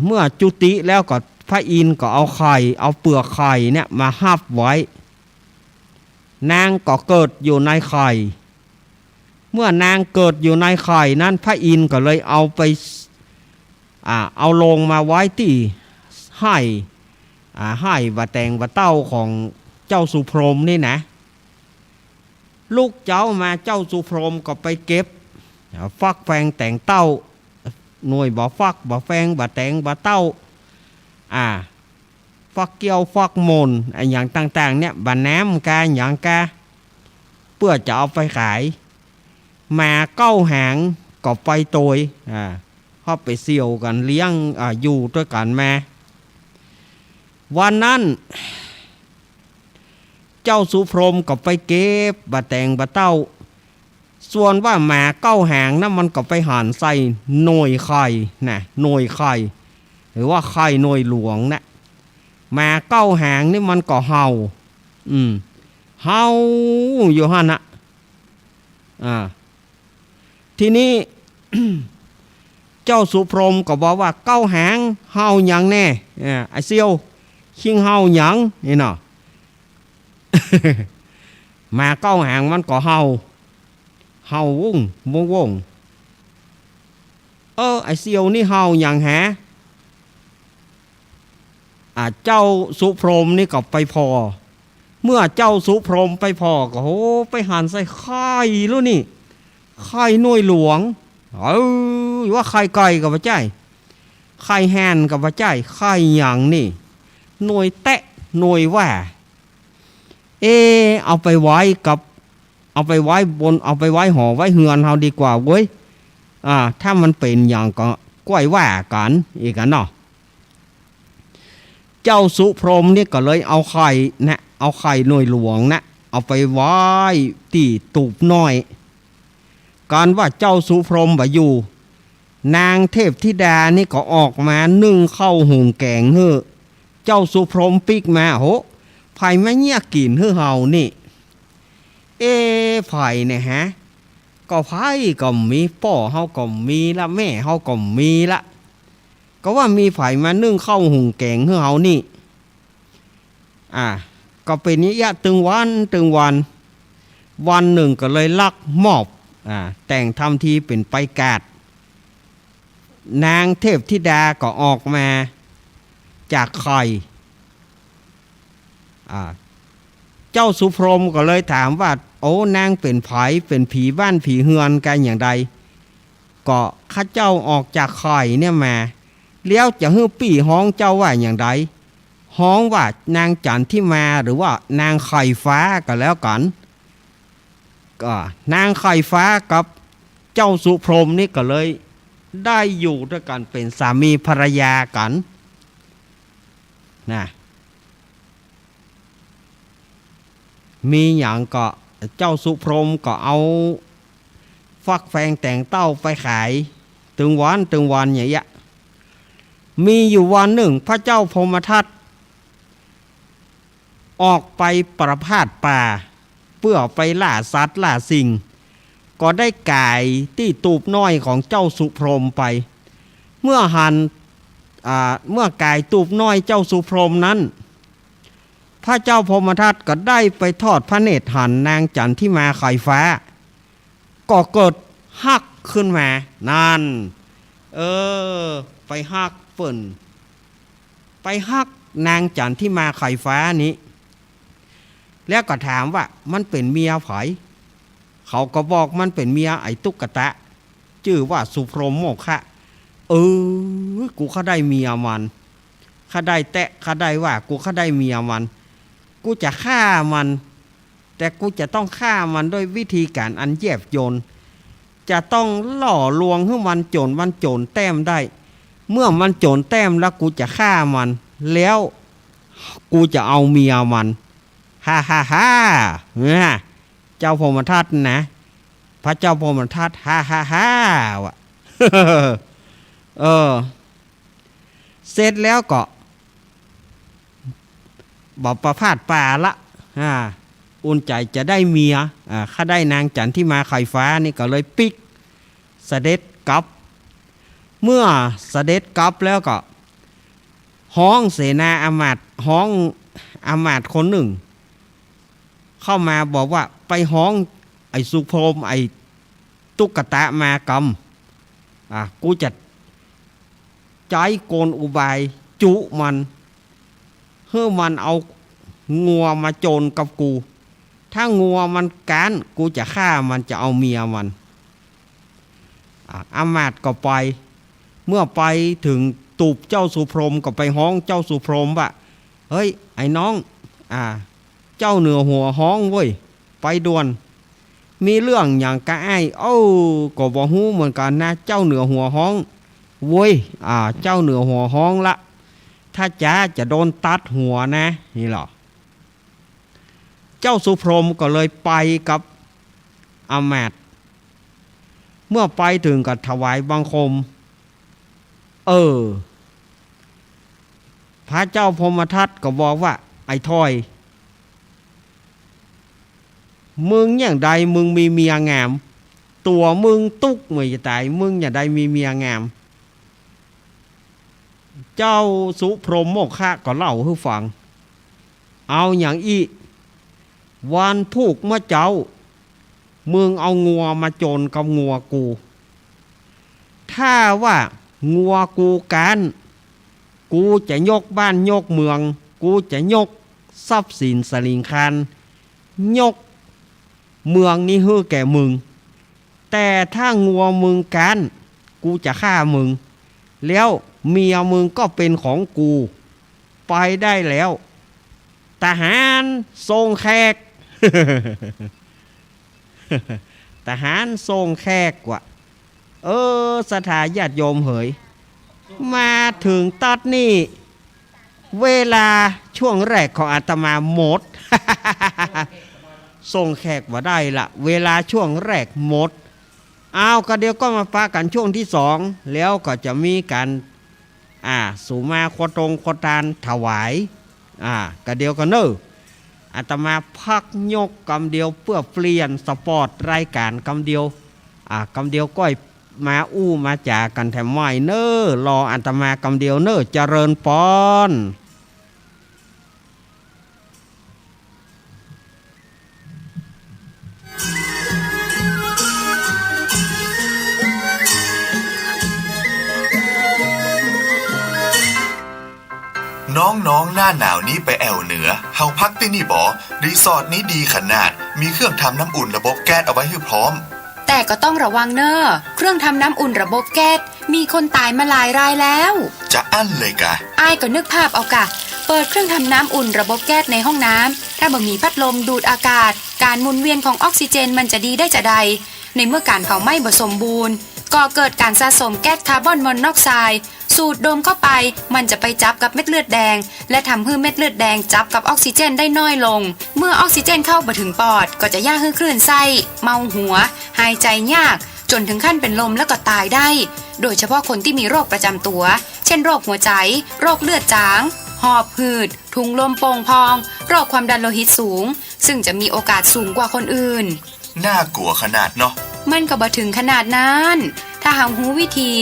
เมื่อจุติแล้วก็พระอินทร์ก็เอาไข่เอาเปลือกไข่เนี่ยมาหับไว้นางก็เกิดอยู่ในไข่เมื่อนางเกิดอยู่ในไข่นั้นพระอินทร์ก็เลยเอาไปเอาลงมาไว้ที่ให้บะแตงบะเต้าของเจ้าสุพรหมนี่นะลูกเจ้ามาเจ้าสุพรหมก็ไปเก็บฟักแฟงแต่งเต้าหน่วยบ่ฟักบ่แฟงบ่แตงบ่เต้าฟักเกี่ยวฟักมนอย่างต่างๆเนี่ยบ่น้ำกาอย่างกาเพื่อจะเอาไปขายมาเก้าหางก็ไปโตยเขาไปเสี่ยวกันเลี้ยงอยู่ด้วยกันมาวันนั้นเจ้าสุพรหมก็ไปเก็บบะแตงบะเต้าส่วนว่าหมาเก้าหางนั้นมันก็ไปหันใส่หน่วยไข่นะหน่วยไข่หรือว่าไข่หน่วยหลวงนะหมาเก้าหางนี่มันก็เห่าอยู่หั่นนะทีนี้ เจ้าสุพรหมก็บอกว่าเก้าหางเห่าหยังแน่ไอเซียวชิงเห่าหยังนี่เนาะ มาเก้าหางมันก็เห่า เฮาวงวงไอเซียวนี่เฮาอย่างแฮเจ้าสุพรหมนี่ก็ไปพอเมื่อเจ้าสุพรหมไปพอก็โหไปหันใส่ไข่แล้วนี่ไข่หน่วยหลวงว่าไข่ไก่กับพระเจ้าไข่แฮนกับพระเจ้าไข่หยังนี่หน่วยแตะหน่วยว่าเอาไปไว้กับเอาไปไว้บนเอาไปไว้หอไว้เฮือนเฮาดีกว่าเว้ยถ้ามันเป็นอย่างก็ก้อยว่ากันอีกกันเนาะเจ้าสุพรหมนี่ก็เลยเอาไข่นะเอาไข่หน่วยหลวงนะเอาไปไว้ที่ตูบน้อยการว่าเจ้าสุพรหมบ่อยู่นางเทพธิดานี่ก็ออกมานึ่งเข้าหุงแกงเฮ้อเจ้าสุพรหมปิกมาโหไผ่มาเนี่ยกินเฮ้อเฮานี่ไผ่เนี่ยฮะก็ไผ่ก็มีป่อเฮาก็มีละแม่เฮาก็มีละก็ว่ามีไผ่มานึ่งเข้าหุงแกงเฮ้อเฮานี่ก็เป็นนิยะตึงวันหนึ่งก็เลยลักมอบแต่งทำทีเป็นไปกาดนางเทพธิดาก็ออกมาจากไข่เจ้าสุพรหมก็เลยถามว่าโอ้นางเป็นไผเป็นผีบ้านผีเฮือนกันอย่างใดก็ข้าเจ้าออกจากไข่เนี่ยมาเลี้ยวจะฮื้อปี่ห้องเจ้าว่าอย่างใดห้องว่านางจันที่มาหรือว่านางไข่ฟ้าก็แล้วกันก็นางไข่ฟ้ากับเจ้าสุพรหมนี่ก็เลยได้อยู่ด้วยกันเป็นสามีภรรยากันนะมีอย่างก็เจ้าสุพรหมก็เอาฟักแฟงแต่งเต้าไปขายถึงวันอย่างเงี้ยมีอยู่วันหนึ่งพระเจ้าพรหมทัตออกไปประพาสป่าเพื่อไปล่าสัตว์ล่าสิ่งก็ได้ไก่ที่ตูบน้อยของเจ้าสุพรหมไปเมื่อไก่ตูบน้อยเจ้าสุพรหมนั้นพระเจ้าพรหมทัตก็ได้ไปทอดพระเนตรหันนางจันที่มาไข่ฟ้าก็เกิดฮักขึ้นมานั่นไปฮักเปิ่นไปฮักนางจันที่มาไข่ฟ้านี้แล้วก็ถามว่ามันเป็นเมียไผเขาก็บอกมันเป็นเมียไอ้ตุ๊กตะชื่อว่าสุพรหมโมฆะกูเขาได้เมียมันเขาได้แตะเขาได้ว่ากูเขาได้เมียมันกูจะฆ่ามันแต่กูจะต้องฆ่ามันด้วยวิธีการอันแยบยลจะต้องหล่อลวงให้มันโจรแต้มได้เมื่อมันโจรแต้มแล้วกูจะฆ่ามันแล้วกูจะเอาเมียมันฮ่าเนี่ยเจ้าพรหมทัตนะพระเจ้าพรหมทัตฮ่าวะ เสร็จแล้วก็บอกประพาสป่าละอุ่นใจจะได้เมียข้าได้นางจันที่มาไข่ฟ้านี่ก็เลยปิกเสด็จกลับเมื่อเสด็จกลับแล้วก็ห้องเสนาอามาตย์ห้องอามาตย์คนหนึ่งเข้ามาบอกว่าไปห้องไอ้สุพรหมไอ้ตุ๊กตะมากำกูจะใจโกนอุบายจุมันเพื่อมันเอางัวมาโจรกับกูถ้างัวมันการกูจะฆ่ามันจะเอาเมียมันอามาตย์ก็ไปเมื่อไปถึงตูบเจ้าสุพรหมก็ไปห้องเจ้าสุพรหมว่าเฮ้ยไอ้น้องเจ้าเหนือหัวห้องเว้ยไปด่วนมีเรื่องอย่างกะไอ้ก็บอกฮู้เหมือนกันนะเจ้าเหนือหัวห้องเว้ยเจ้าเหนือหัวห้องละถ้าจ้าจะโดนตัดหัวนะนี่หรอเจ้าสุพรหมก็เลยไปกับอามาตย์เมื่อไปถึงก็ถวายบังคมพระเจ้าพรหมทัตก็บอกว่าไอ้ถ้อยมึงอย่างใดมึงมีเมียงามตัวมึงตุกไม่จะตายมึงอย่างใดมีเมียงามเจ้าสุพรหมโมฆะก็เล่าให้ฟังเอาอย่างอีวันพูกเมื่อเจ้า มึงเอางัวมาโจรกับงัวกูถ้าว่างัวกูการกูจะยกบ้านยกเมืองกูจะยกทรัพย์สินสลิงคารยกเมืองนี้ให้แก่มึงแต่ถ้างัวมึงการกูจะฆ่ามึงแล้วเมียมึงก็เป็นของกูไปได้แล้วทหารทรงแขก ทหารทรงแขกกว่าสถาญาติโยมเหยมาถึงตอนนี้เวลาช่วงแรกของอาตมาหมด ส่งแขกว่าได้ละเวลาช่วงแรกหมดเอาก็เดี๋ยวก็มาปากันช่วงที่สองแล้วก็จะมีการสุมาโคตรงโคตานถวายก็เดี๋ยวก็เนอะอาตมาพักยกกำเดียวเพื่อเปลี่ยนสปอร์ตรายการกำเดียวกำเดียวก้อยมามาจากกันแถมไม่เนอะรออาตมากำเดียวเนอะเจริญปอนน้องๆหน้าหนาวนี้ไปแอวเหนือเฮาพักที่นี่บ่รีสอร์ทนี้ดีขนาดมีเครื่องทำน้ำอุ่นระบบแก๊สเอาไว้ให้พร้อมแต่ก็ต้องระวังเนอะเครื่องทำน้ำอุ่นระบบแก๊สมีคนตายมาหลายรายแล้วจะอั้นเลยกะอ้ายก็นึกภาพเอากะเปิดเครื่องทำน้ำอุ่นระบบแก๊สในห้องน้ำถ้าบ่มีพัดลมดูดอากาศการหมุนเวียนของออกซิเจนมันจะดีได้จะใดในเมื่อการเผาไหม้บ่สมบูรณ์ก็เกิดการสะสมแก๊สคาร์บอนมอนอกไซด์สูดดมเข้าไปมันจะไปจับกับเม็ดเลือดแดงและทำให้เม็ดเลือดแดงจับกับออกซิเจนได้น้อยลงเมื่อออกซิเจนเข้าบ่ถึงปอดก็จะยากให้คลื่นไส้เมาหัวหายใจยากจนถึงขั้นเป็นลมแล้วก็ตายได้โดยเฉพาะคนที่มีโรคประจำตัวเช่นโรคหัวใจโรคเลือดจางหอบหืดถุงลมโป่งพองโรคความดันโลหิตสูงซึ่งจะมีโอกาสสูงกว่าคนอื่นน่ากลัวขนาดเนาะมันก็บ่ถึงขนาดนั้นถ้าหารู้วิธี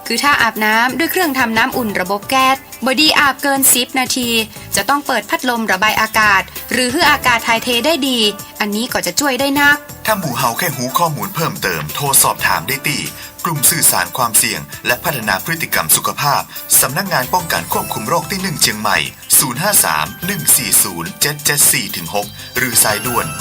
คือถ้าอาบน้ำด้วยเครื่องทำน้ำอุ่นระบบแก๊สบอดี้อาบเกิน10 นาทีจะต้องเปิดพัดลมระบายอากาศหรือให้อากาศถ่ายเทได้ดีอันนี้ก็จะช่วยได้นักถ้าหมู่เฮาแค่หูข้อมูลเพิ่มเติมโทรสอบถามได้ที่กลุ่มสื่อสารความเสี่ยงและพัฒนาพฤติกรรมสุขภาพสำนักงานป้องกันควบคุมโรคที่1เชียงใหม่053-140-774-6หรือสายด่วน1422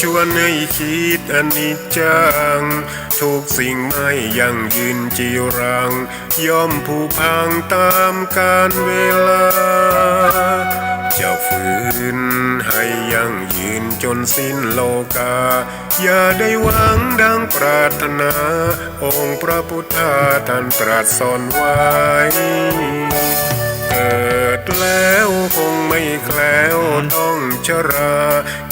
ชวนให้คิดอนิจจังทุกสิ่งไม่ยั่งยืนจีรังย่อมผุพังตามกาลเวลาจะฝืนให้ยั่งยืนจนสิ้นโลกาอย่าได้หวังดังปรารถนาองค์พระพุทธาท่านตรัสสอนไว้เกิดแล้วคงไม่แคล้วต้องชรา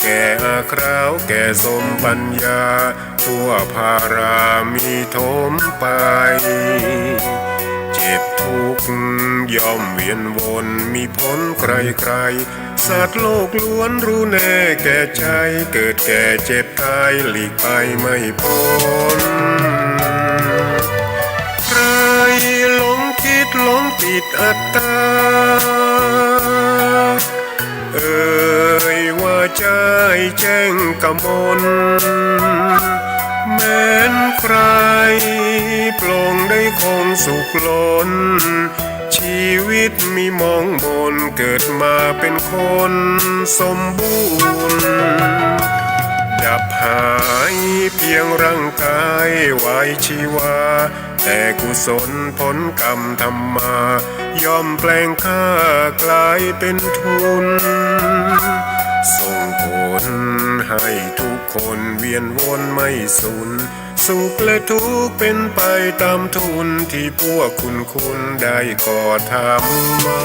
แก่อาคราวแก่สมปัญญาทั่วภารามีทมไปเจ็บทุกข์ย่อมเวียนวนมีพ้นใครๆสัตว์โลกล้วนรู้แน่แก่ใจเกิดแก่เจ็บตายหลีกไปไม่พ้นใครหลงคิดหลงติดอัตตาว่าใจแจ้งกมลแม้นใครปลงได้คงสุขล้นชีวิตมีมองมนเกิดมาเป็นคนสมบูรณ์ดับหายเพียงร่างกายไว้ชีวาแต่กุศลผลกรรมทำมาย่อมแปลงค่ากลายเป็นทุน ส่งผลให้ทุกคนเวียนวนไม่สูญสุขและทุกข์เป็นไปตามทุนที่พวกคุณได้ก่อทำมา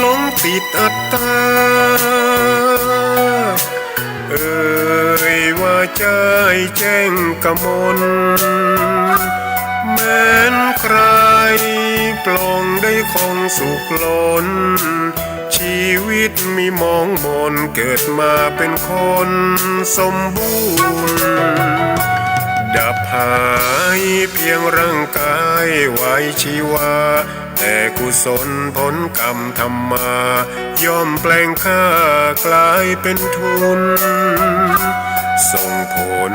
หลงติดอัตตาว่าใจแจ้งกมลแม้นใครปลงได้คงสุขล้นชีวิตมีมองมนเกิดมาเป็นคนสมบูรณ์ดับหายเพียงร่างกายไว้ชีวาแต่กุศลผลกรรมทำมาย่อมแปลงค่ากลายเป็นทุนส่งผล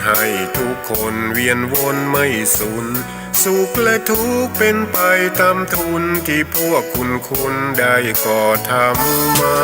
ให้ทุกคนเวียนวนไม่สูญสุขและทุกข์เป็นไปตามทุนที่พวกคุณได้ก่อทำมา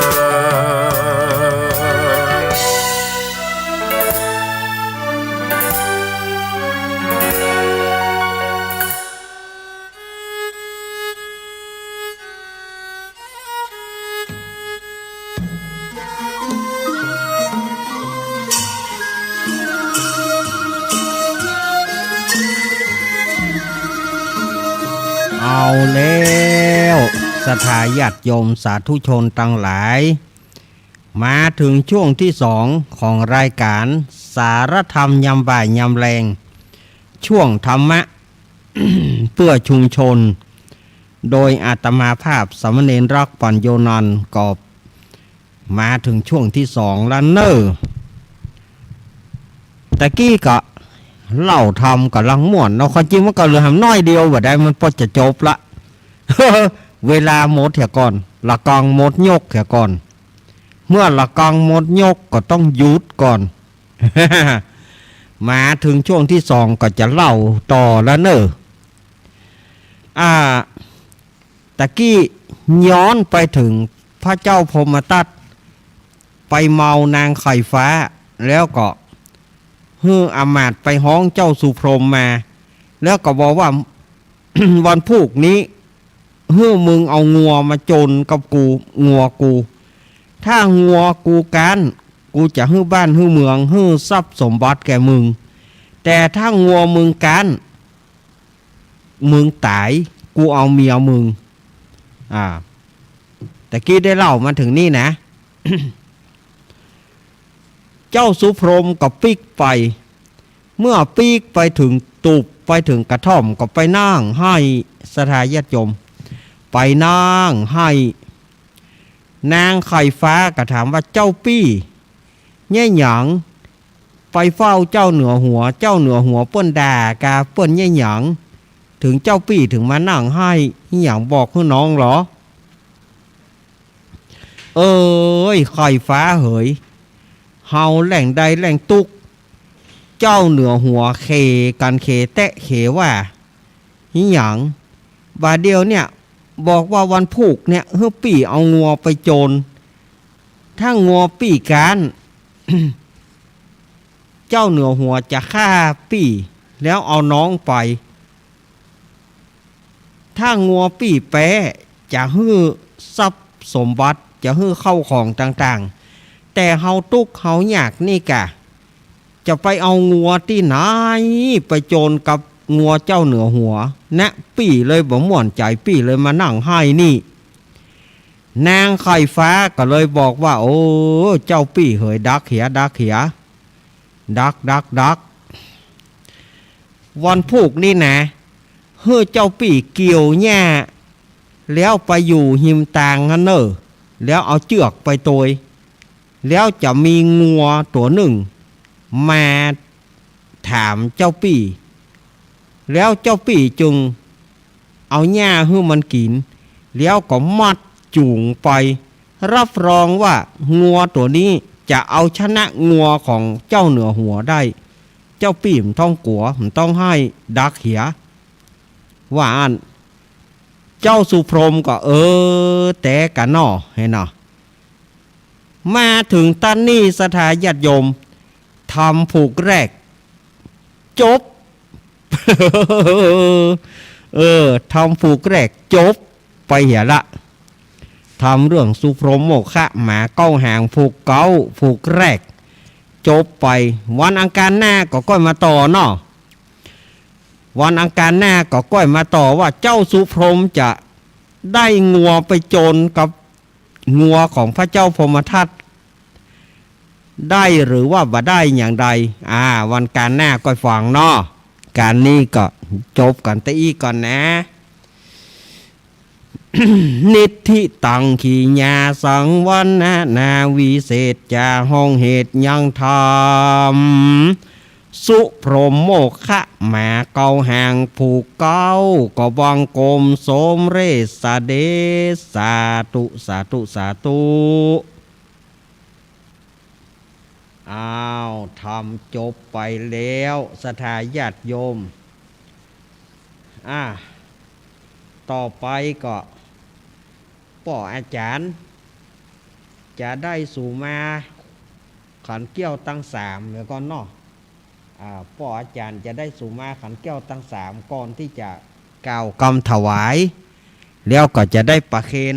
เอาแล้วสถาญาติโยมสาธุชนทั้งหลายมาถึงช่วงที่2ของรายการสารธรรมยามบ่ายยามแรงช่วงธรรมะ เพื่อชุมชนโดยอาตมาภาพสามเณรรักปัญโยนันท์กอบมาถึงช่วงที่2แล้วเนอตะกี้ก็เล่าทำกับลังม่วนเนาะความจริงมันก็เหลือหำน้อยเดียวว่าได้มันพอจะจบละ เวลาหมดเถียก่อนละกองหมดยกเถียก่อนเมื่อละกองหมดยกก็ต้องหยุดก่อน มาถึงช่วงที่2ก็จะเล่าต่อแล้วเนอะตะกี้ย้อนไปถึงพระเจ้าพรหมทัตไปเมานางไข่ฟ้าแล้วก็อมาตย์ไปห้องเจ้าสุพรหมมาแล้วก็บอกว่า วันพุกนี้มึงเอางัวมาโจรกับกูงัวกูถ้างัวกูการกูจะบ้านเมืองทรัพย์สมบัติแก่มึงแต่ถ้างัวมึงการมึงตายกูเอาเมียมึงแต่กี้ได้เล่ามาถึงนี่นะ เจ้าสุพรหมก็ปีกไปเมื่อปีกไปถึงตูบไปถึงกระท่อมก็ไปนั่งให้สถาญาติโยมไปนั่งให้นางไข่ฟ้าก็ถามว่าเจ้าปี้แย่หยังไปเฝ้าเจ้าเหนือหัวเจ้าเหนือหัวเปิ้นด่ากาเปิ้นแย่หยังถึงเจ้าปี้ถึงมานั่งให้หยังบอกให้น้องเหรอไข่ฟ้าเหยเฮาแหล่งใดแหล่งตุกเจ้าเหนือหัวเคกันเคแตะเขว่าหิหยังบาเดียวเนี่ยบอกว่าวันพุกเนี่ยปี่เอางัวไปโจรถ้างัวปี่การ เจ้าเหนือหัวจะฆ่าปี่แล้วเอาน้องไปถ้างัวปี่แปะจะทรัพย์สมบัติจะเข้าของต่างๆแต่เฮาตุกเฮาอยากนี่กะจะไปเอางัวที่ไหนไปโจรกับงัวเจ้าเหนือหัวนะปี่เลยบ่ม่วนใจปี่เลยมานั่งให้นี่นางไข่ฟ้าก็เลยบอกว่าโอ้เจ้าปี่เหยดักเหียดักวันพุกนี่นะเจ้าปี่เกี่ยวแย่แล้วไปอยู่หิมตางงั้นเนอแล้วเอาเจือกไปโตยแล้วจะมีงัวตัวหนึ่ง มาถามเจ้าปี่แล้วเจ้าปี่จึงเอาหญ้าให้มันกินแล้วก็มัดจูงไปรับรองว่างัวตัวนี้จะเอาชนะงัวของเจ้าเหนือหัวได้เจ้าปี่มันต้องกลัวมันต้องให้ดักเหียว่าอันเจ้าสุพรหมก็แต่กันนอให้นอมาถึงตันนี่สถาญาติโยมทำผูกแรกจบ ทำผูกแรกจบไปเหียละทำเรื่องสุพรหมโมฆะหมาเก้าหางผูกเก้าผูกแรกจบไปวันอังคารหน้าก็ก้อยมาต่อเนาะวันอังคารหน้าก็ก้อยมาต่อว่าเจ้าสุพรหมจะได้งัวไปโจรกับงัวของพระเจ้าพรหมทัตได้หรือว่าบ่ได้อย่างใดวันการหน้าก้อยฟังเนาะการนี้ก็จบกันแต่อีก่อนนะ นิธิตังขีญาสังวันนะนาวิเศษจาห้องเหตุยังธรรมสุพรหมโมฆะแม่เกาหางผูกเก้าก็บังกลมสมเรสเดสาตุสาตุสาตุทำจบไปแล้วสถาญาติโยมต่อไปก็ป่ออาจารย์จะได้สู่มาขันเกี้ยวตั้งสามแล้วก็เนาะป่ออาจารย์จะได้สู่มาขันเกี้ยวตั้งสามก่อนที่จะกล่าวกำถวายแล้วก็จะได้ประเคน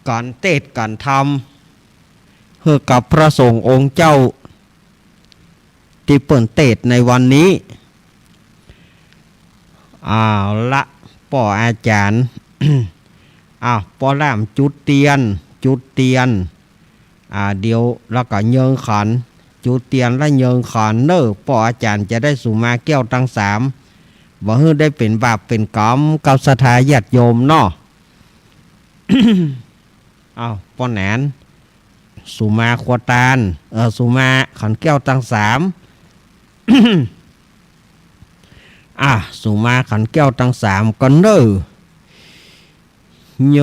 การเทศน์การทำเพื่อกับพระสงฆ์องค์เจ้าที่เปิดเทศน์ในวันนี้ละป่ออาจารย์ ป่อล่ามจุดเตียนเดี๋ยวแล้วก็เยิงขันจุดเตียนและเยิงขันป่ออาจารย์จะได้สู่มาแก้วตั้งสามบ่ฮื้อได้เป็นบาปเป็นกรรมกับสถาญาติโยมเนาะ ป่อแหนนสู่มาขวตาลสู่มาขันแก้วตั้งสาม สู่มาขันแก้วตั้งสามกันโย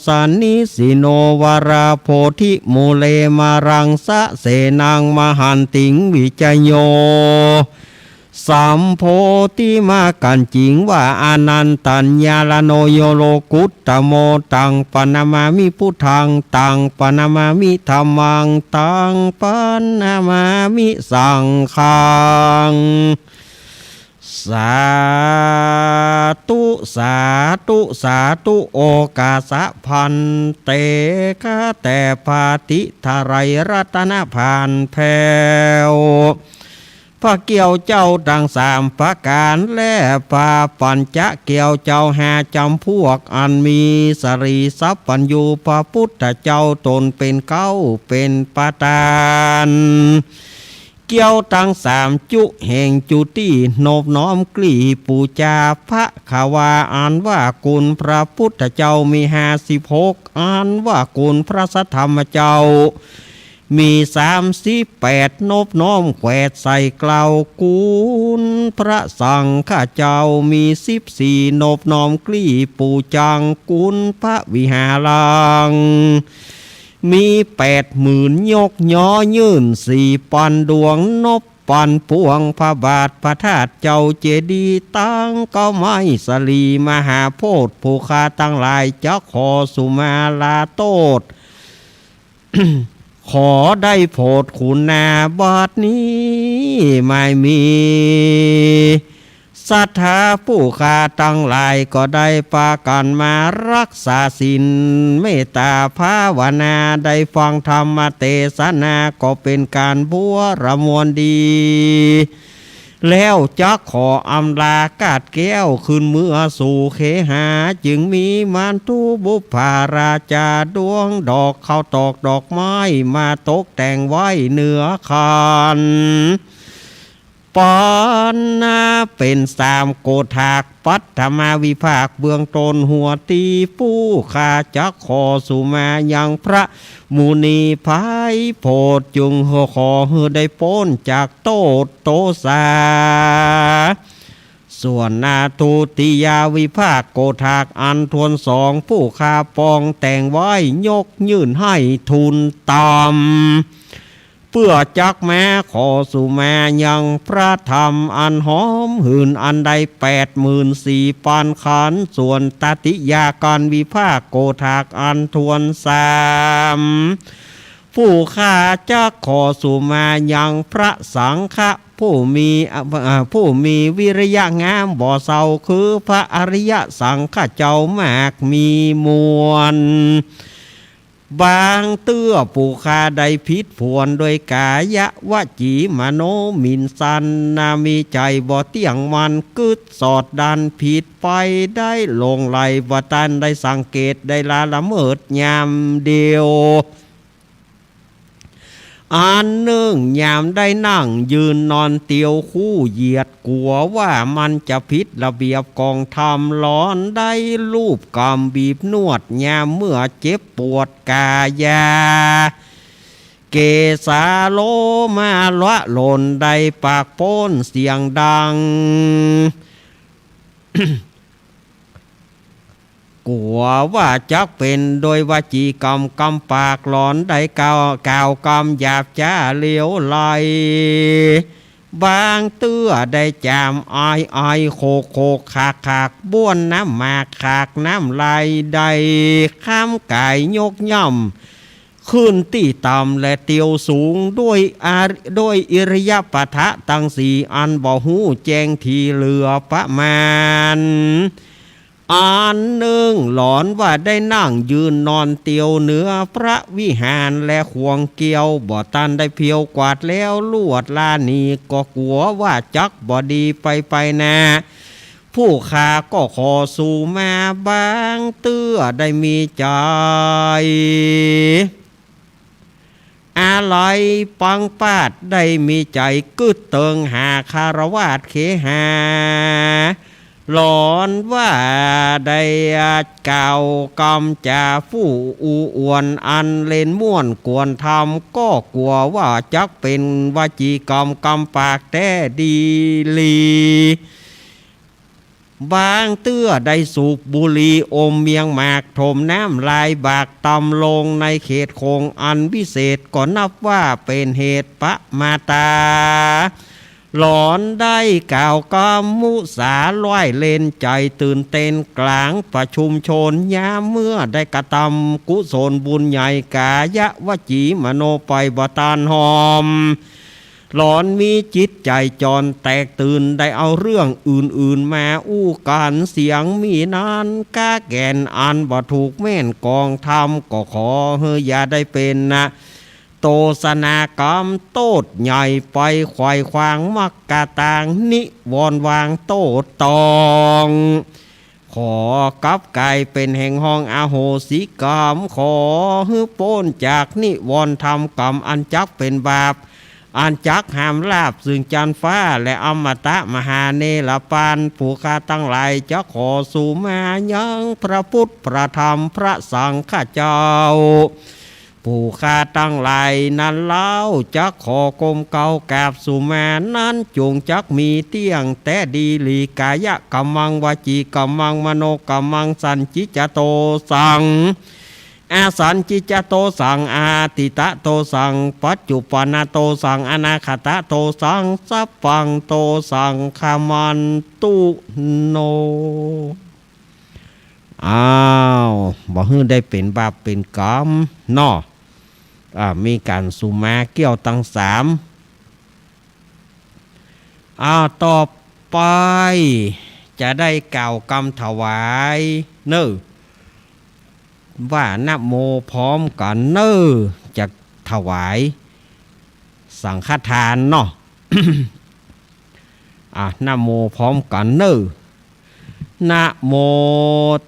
สันนิสิโนวาราโพธิโมเลมารังสะเสนังมหันติงวิจโยสัมโพธิมากันจริงว่าอานันตัญญาลโนโยโลกุตตโมตังปนามามิพุทธังตังปนามามิธัมมังตังปนามามิสังฆังสาธุสาธุสาธุโอกาสะพันเตกะแต่ปาติทาไรรัตนพานแผ่วพระเกี่ยวเจ้าดังสามประการและปาปัญจะเกี่ยวเจ้าหาจำพวกอันมีสรีสัพพัญญูพระพุทธเจ้าตนเป็นเก้าเป็นปาตานเกี่ยวตั้งสามจุแห่งจุตีโนบน้อมกลีปูจาพระขาวาอ่านว่ากุลพระพุทธเจ้ามี56อ่านว่ากุลพระสัทธรรมเจ้ามี38นบน้อมแขวดใส่กล่าวกุลพระสังฆเจ้ามี14นบน้อมกลีปูจังกุลพระวิหารังมี80,000ยกย่อยื่น4ปันดวงนบปันพวงพระบาทพระธาตุเจ้าเจดีย์ตั้งก็ไม่สลีมหาโพธิ์ผู้คาตั้งหลายจะขอสุมาลาโตษ ขอได้โปรดคุณนาบัดนี้ไม่มีศรัทธาผู้ข้าตั้งหลายก็ได้ปากันมารักษาศีลเมตตาภาวนาได้ฟังธรรมเทศนาก็เป็นการบัวระมวลดี แล้วจะขออำลากาดแก้วขึ้นเมื่อสู่เขหาจึงมีมารทุบุพาราชาดวงดอกข้าวตอกดอกไม้มาตกแต่งไว้เหนือคาน ปอนนาเป็นสามโกธากปัตมาวิภาคเบื้องต้นหัวตีผู้ข้าจักขอสุมายังพระมุนีภายโพดจุงขอได้พ้นจากโตดโตสาส่วนนาทุติยาวิภาคโกธากอันทวนสองผู้ข้าปองแต่งไว้ยกยื่นให้ทุนตามเพื่อจักแม้ขอสู่แม่ยังพระธรรมอันหอมหื่นอันใด84,000ปันขันส่วนตติยาการวิภาคโกธากอันทวนสามผู้ข้าจักขอสู่มายังพระสังฆะผู้มีวิริยะงามบ่อเศร้าคือพระอริยสังฆเจ้ามากมีมวลบางเตื้อผู้ข้าได้พิษผวนโดยกายะวจีมโนมินสันนามีใจบ่เตียงมันกึดสอดดันผิดไปได้ลงไหลบ่ตันได้สังเกตได้ละเมิดยามเดียวอันหนึ่งยามได้นั่งยืนนอนเตียวคู่เหยียดกลัวว่ามันจะผิดระเบียบกองธรรมร้อนได้รูปกำบีบนวดยามเมื่อเจ็บปวดกายาเกสาโลมาละหล่นได้ปากโป้นเสียงดัง กลัวว่าจักเป็นโดยวจีกรรมกำปากหลอนได้กาวกรรมหยาบจ้าเลี้ยวไหลบางเตื้อได้จามอายโคขากบ้วนน้ำหมากขากน้ำไหลได้ข้ามไก่ยกย่ำขึ้นที่ต่ำและเตียวสูงด้วยอิริยาปถะตั้งสี่อันบ่หูแจงทีเหลือประมาณอันหนึ่งหลอนว่าได้นั่งยืนนอนเตียวเหนือพระวิหารและควงเกี่ยวบ่ตันได้เพียวกวาดแล้วลวดลานีก็กลัวว่าจักบ่ดีไปนะผู้ข้าก็ขอสู่มาบางเตื้อได้มีใจอะไรปังปาดได้มีใจกึดเติงหาคารวาสเขหาหลอนว่าได้เก่ากำจ่าผู้อูอวนอันเล่นม่วนกวนทำก็กลัวว่าจักเป็นวจีกรรมกำปากแต่ดีลีบางเตื้อได้สูบบุหรี่อมเมียงหมากถมน้ำลายบากตำลงในเขตคงอันวิเศษก็นับว่าเป็นเหตุปะมาตาหลอนได้กล่าวกำมุสาล้อยเล่นใจตื่นเต้นกลางประชุมชนยามเมื่อได้กระทำกุศลบุญใหญ่กายะวจีมโนไปบตานหอมหลอนมีจิตใจจรแตกตื่นได้เอาเรื่องอื่นๆมาอู้กันเสียงมีนั้นกาแก่นอันบ่ถูกแม่นกองธรรมก็ขออย่าได้เป็นนะโตสนากรรมโตดใหญ่ไปควายควางมักกะตางนิวรวางโตดตองขอกับไก่เป็นแห่งห้องอาโหสิกรรมขอฮื้อพ้นจากนิวรธรรมกรรมอันจักเป็นบาปอันจักหามลาบซึ่งจันฟ้าและอมตะมหาเนรปานผู้ข้าตั้งหลายจะขอสู่มายังพระพุทธพระธรรมพระสังฆเจ้าผู้ข้าตั้งหลายนั้นเล่าจักขอกรมเก่ากราบสู่มานั้นจงจักมีเตียงแต่ดีลีกายะกัมมังวจีกัมมังมโนกัมมังสันจิจโตสังอาสันจิจโตสังอาติตะโตสังปัจจุปนโตสังอนาคตะโตสังสัพพังโตสังคามันตุโนอ้าวบ่ฮื้อได้เป็นบาปเป็นกรรมเนาะมีการสุมาเกี่ยวตั้ง3ต่อไปจะได้กล่าวกรรมถวายเน้อว่านะโมพร้อมกันเน้อจะถวายสังฆทานเนาะ นะโมพร้อมกันเน้อนะโม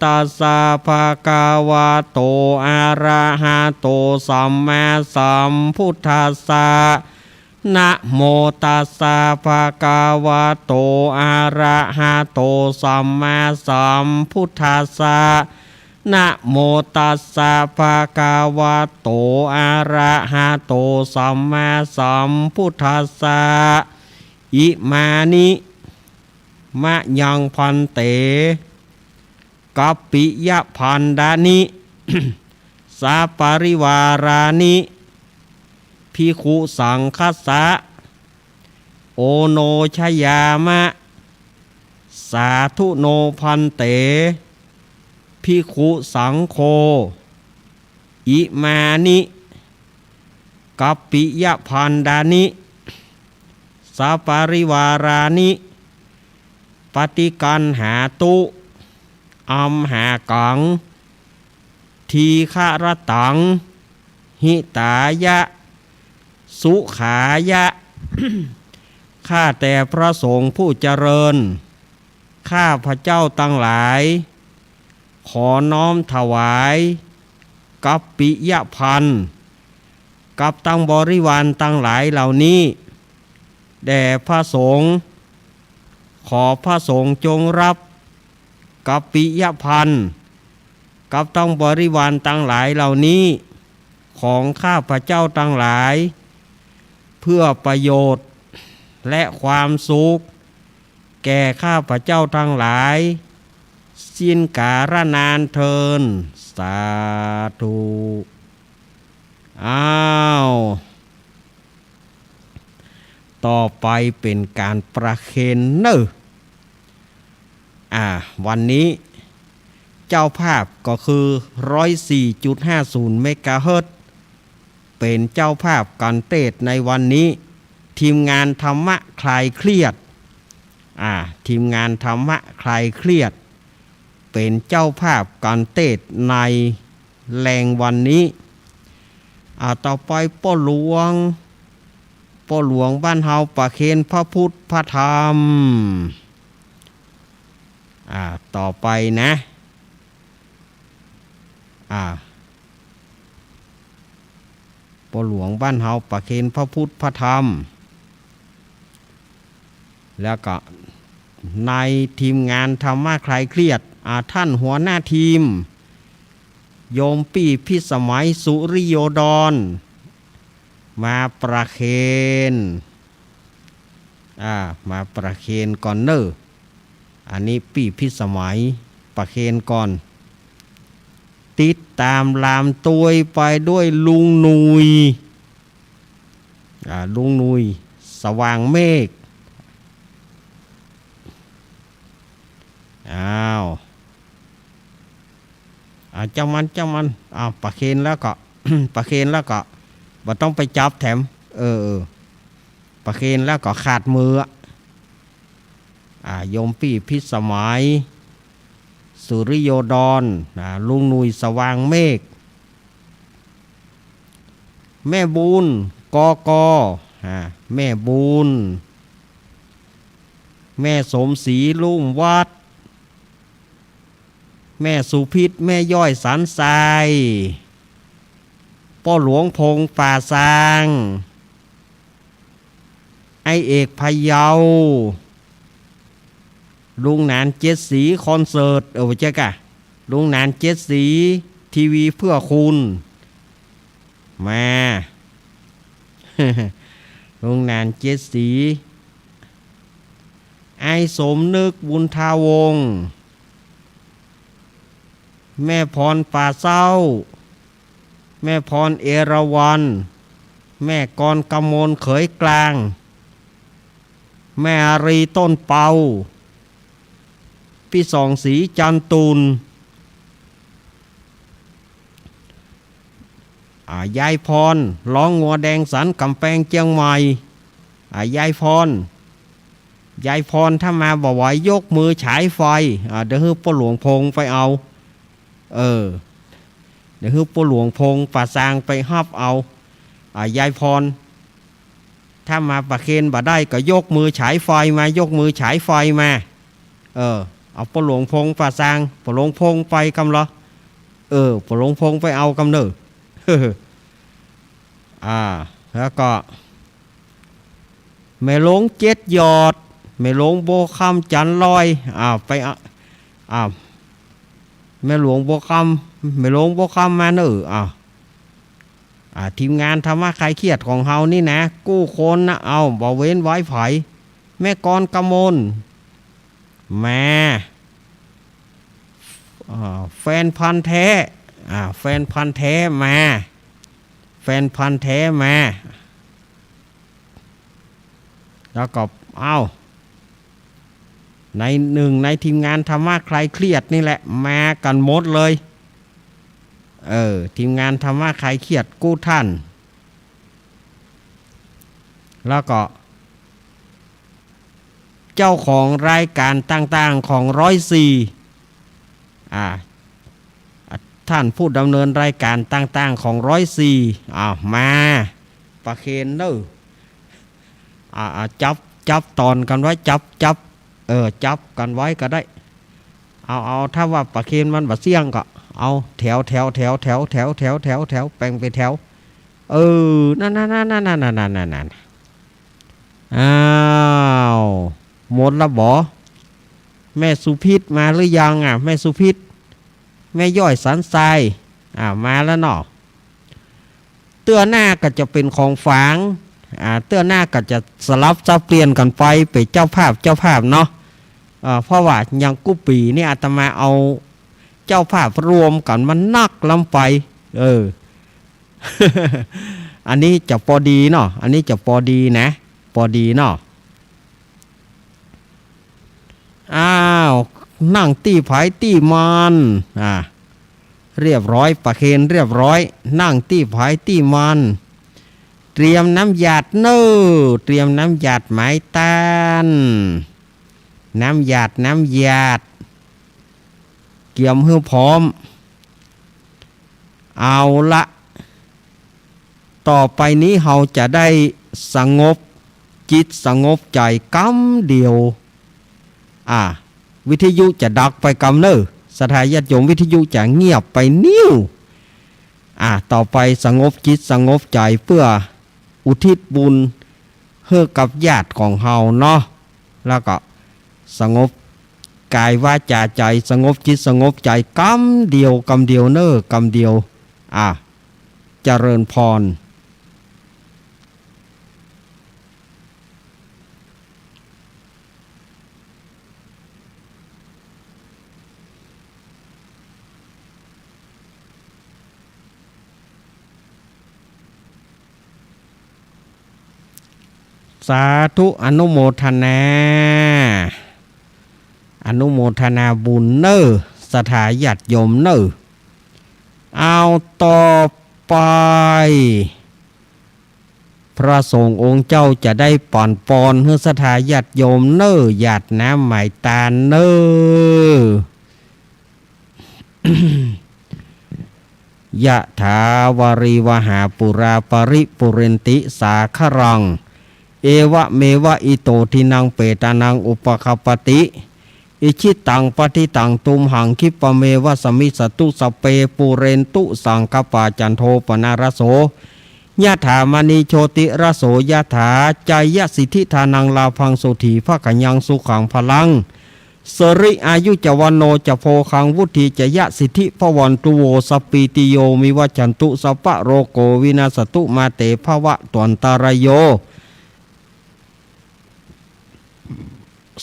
ตัสสะภะคะวะโตอะระหะโตสัมมาสัมพุทธัสสะ นะโมตัสสะภะคะวะโตอะระหะโตสัมมาสัมพุทธัสสะนะโมตัสสะภะคะวะโตอะระหะโตสัมมาสัมพุทธัสสะอิมานิมะยังพันเตกัปปิยะพันดานิ สาปริวารานิภิกขุสังคัสสะโอโนชยามะสาธุโนพันเตภิกขุสังโฆอิมานิกัปปิยะพันดานิสาปริวารานิปฏิกันหาตุอัมหากังทีฆรตังหิตายะสุขายะ ข้าแต่พระสงฆ์ผู้เจริญข้าพระเจ้าตั้งหลายขอน้อมถวายกัปปิยพันธ์กับตั้งบริวารตั้งหลายเหล่านี้แด่พระสงฆ์ขอพระสงฆ์จงรับกัปปิยพันธ์กับตั้งบริวารตั้งหลายเหล่านี้ของข้าพระเจ้าตั้งหลายเพื่อประโยชน์และความสุขแก่ข้าพระเจ้าทั้งหลายสิ้นกาลนานเทินสาธุอ้าวต่อไปเป็นการประเคนเนอวันนี้เจ้าภาพก็คือ 104.50 เมกะเฮิรตซ์เป็นเจ้าภาพการเทศน์ในวันนี้ทีมงานธรรมะคลายเครียดทีมงานธรรมะคลายเครียดเป็นเจ้าภาพการเทศน์ในแรงวันนี้ต่อไปพ่อหลวงบ้านเฮาประเคนพระพุทธพระธรรมต่อไปนะพ่อหลวงบ้านเฮาประเคนพระพุทธพระธรรมแล้วก็ในทีมงานธรรมะคลายเครียดท่านหัวหน้าทีมโยมปี้พิสมัยสุริโยดรมาประเคนมาประเคนก่อนเนอะอันนี้ปี้พิสมัยประเคนก่อนติดตามลามตัวยไปด้วยลุงนุยสว่างเมฆเจ้ามันประเคนแล้วก็ ประเคนแล้วก็บ่ต้องไปจับแถมประเคนแล้วก็ขาดมือโยมปี้พิสมัยสุริโยดรลุงนุยสว่างเมฆแม่บุญกแม่บุญแม่สมศรีลุ่มวัดแม่สุพิษแม่ย่อยสันทรายพ่อหลวงพงป่าซางไอเอกพะเยาลุงหนานเจ็ดสีคอนเสิร์ตเจ๊กะลุงหนานเจ็ดสีทีวีเพื่อคุณมา ลุงหนานเจ็ดสีไอสมนึกบุญทาวงศ์แม่พรป่าเศร้าแม่พรเอราวัณแม่กรกมลเขยกลางแม่อารีต้นเปาพี่สองสีจันตูนยายพรร้องงัวแดงสันกำแพงเชียงใหม่ยายพรถ้ามาบ่ไหวยกมือฉายไฟเดี๋ยวให้พ่อหลวงพงไปเอาเดี๋ยวให้พ่อหลวงพงป่าซางไปฮับเอายายพรถ้ามาประเคนบ่ได้ก็ยกมือฉายไฟมายกมือฉายไฟมาเอาพ่อหลวงพงป่าซางพ่อหลวงพงไปกำเหรอพ่อหลวงพงไปเอากำเนอะแล้วก็ แม่หลวงเจ็ดยอดแม่หลวงโบคำจันลอยไปแม่หลวงโบคำแม่หลวงโบคำมาเนอทีมงานธรรมะคลายเครียดของเฮานี่นะกู้คนนะบ่เว้นไว้ไผแม่กรกมลแม่แฟนพันธ์แท้แฟนพันธ์แท้มาแฟนพันธ์แท้มาแล้วก็ในหนึ่งในทีมงานธรรมะคลายเครียดนี่แหละมากันหมดเลยทีมงานธรรมะคลายเครียดกู้ท่านแล้วก็เจ้าของรายการต่างๆของ104ท่านผู้ดำเนินรายการต่างๆของ104มาประเคนเด้อจับตอนกันไว้จับกันไว้ก็ได้เอาถ้าว่าประเคนมันบ่เสี่ยงก็เอาแถวแบ่งไปแถวนั่นหมดละบ่แม่สุพิษมาหรือยังแม่สุพิษแม่ย่อยสันทรายมาแล้วเนาะเตื้อหน้าก็จะเป็นของฝางเตื้อหน้าก็จะสลับซับเปลี่ยนกันไปเป็นเจ้าภาพเนาะเพราะว่าอย่างกุปีนี่อาตมาเอาเจ้าภาพรวมกันมันนักลำไปอันนี้จะพอดีเนาะอันนี้จะพอดีนะพอดีเนาะนั่งตี้ไผ่ตี้มันเรียบร้อยประเคนเรียบร้อยนั่งตี้ไผ่ตี้มันเตรียมน้ำหยาดเตรียมน้ำหยาดไม้ตานน้ำหยาดเกี่ยมให้พร้อมเอาละต่อไปนี้เราจะได้สงบจิตสงบใจกำเดียววิทยุจะดักไปกำสถาญาติโยมวิทยุจะเงียบไปนิ้วต่อไปสงบจิตสงบใจเพื่ออุทิศบุญให้กับญาติของเฮาเนาะแล้วก็สงบกายวาจาใจสงบจิตสงบใจกำเดียวกำเดียวกำเดียวเจริญพรสาธุอนุโมทนาบุญสถาญาติโยมเอาต่อไปพระสงฆ์องค์เจ้าจะได้ปอนให้สถาญาติโยมญาติน้ำหมายตายะถาวริวหาปุราปริปุเรนติสาครังเอวะเมวะอิโตทินังเปตานังอุปคปติอิชิตังปฏิตังตุมหังคิปะเมวะสมิสตุสเปปุเรนตุสังคปาจันโทปนารโสยะถามณีโชติรโสยะถาใจยะสิทธิธานังลาพังสุถีภคยังสุขังพลังสริอายุจวันโนจะโพคังวุธีจะยะสิทธิพวันตุโวสปีติโยมิวัจันตุสปะโรโกวินาสตุมาเตภวะตวันตารโย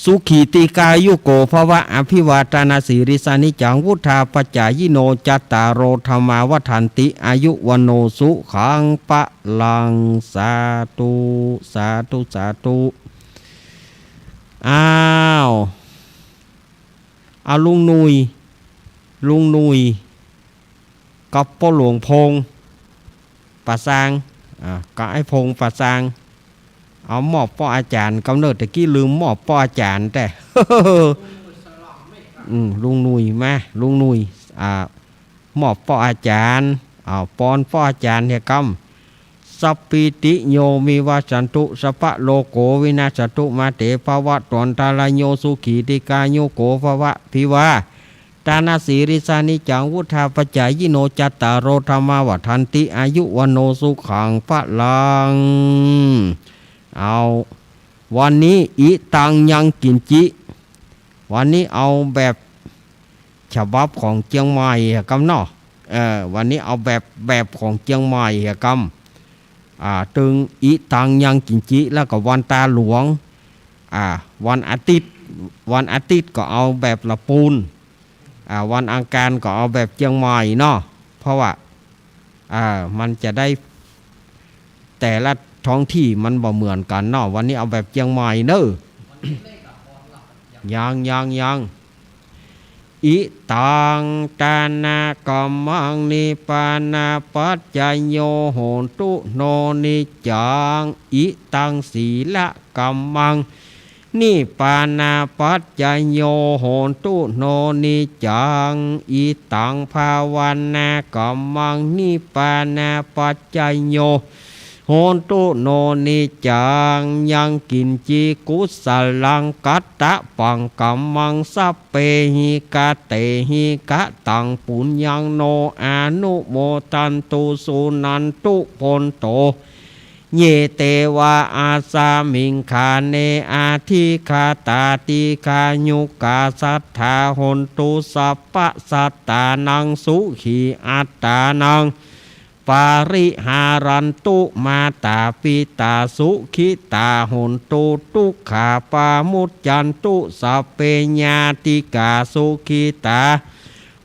สุขีติกายุโกภวะอภิวาทนาสีริสานิจังวุธาปจายโนจัตตารโรธรรมาวัฏันติอายุวันโนสุขังปะลังสาธุเอาลุงนุยกับพ่อหลวงพงป่าซางกับไอ้พงป่าซางเอาหมอบพ่ออาจารย์กำเนิดตะกี้ลืมหมอบพ่ออาจารย์แต่ ลุงนุยมาลุงนุยหมอบพ่ออาจารย์ปอนพ่ออาจารย์เนี่ยกำสัพปิติโยมิวาสันตุสปะโลโกวินาสตุมาเตภวะตวนตาลโยสุขีติกาโยโกภวะพิวาตานาสีริสานิจังวุธาปจายโนจัตตารโรธรรมาวัฏันติอายุวันโนสุขังพะลังเอา วันนี้อีตังยังกินจิวันนี้เอาแบบฉบับของเชียงใหม่กำเนาะวันนี้เอาแบบของเชียงใหม่กำตึงอีตังยังกินจิแล้วก็วันตาหลวงวันอาทิตย์ก็เอาแบบละปูนวันอังคารก็เอาแบบเชียงใหม่เนาะเพราะว่ามันจะได้แต่ละท้องที่มันบ่เหมือนกันเนาะวันนี้เอาแบบเชียงใหม่เนอะ ยังอิตังตานากรรมังนิปานาปัจจโยโหตุโนนิจังอิตังศีละกัมมังนิปานาปัจจโยโหตุโนนิจังอิตังภาวนากรรมังนิปานาปัจจโยโหตุโนนิจังยังกินจีกุสลังกัตตะปังกัมมังสัพเพหิกะเตหิกะตังปุญญังโนอานุโมทันตุสุนันตุพนโตเยเตวะอาสามิงคาเนอาทิคาตาติคายุกาสัทธาหนตุสัพพะสัตตานังสุขีอัตตานังปาริหารันตุมาตาปิตาสุขิตาหนตุทุกขาปามุจจันตุสัพเพญาติกาสุขิตา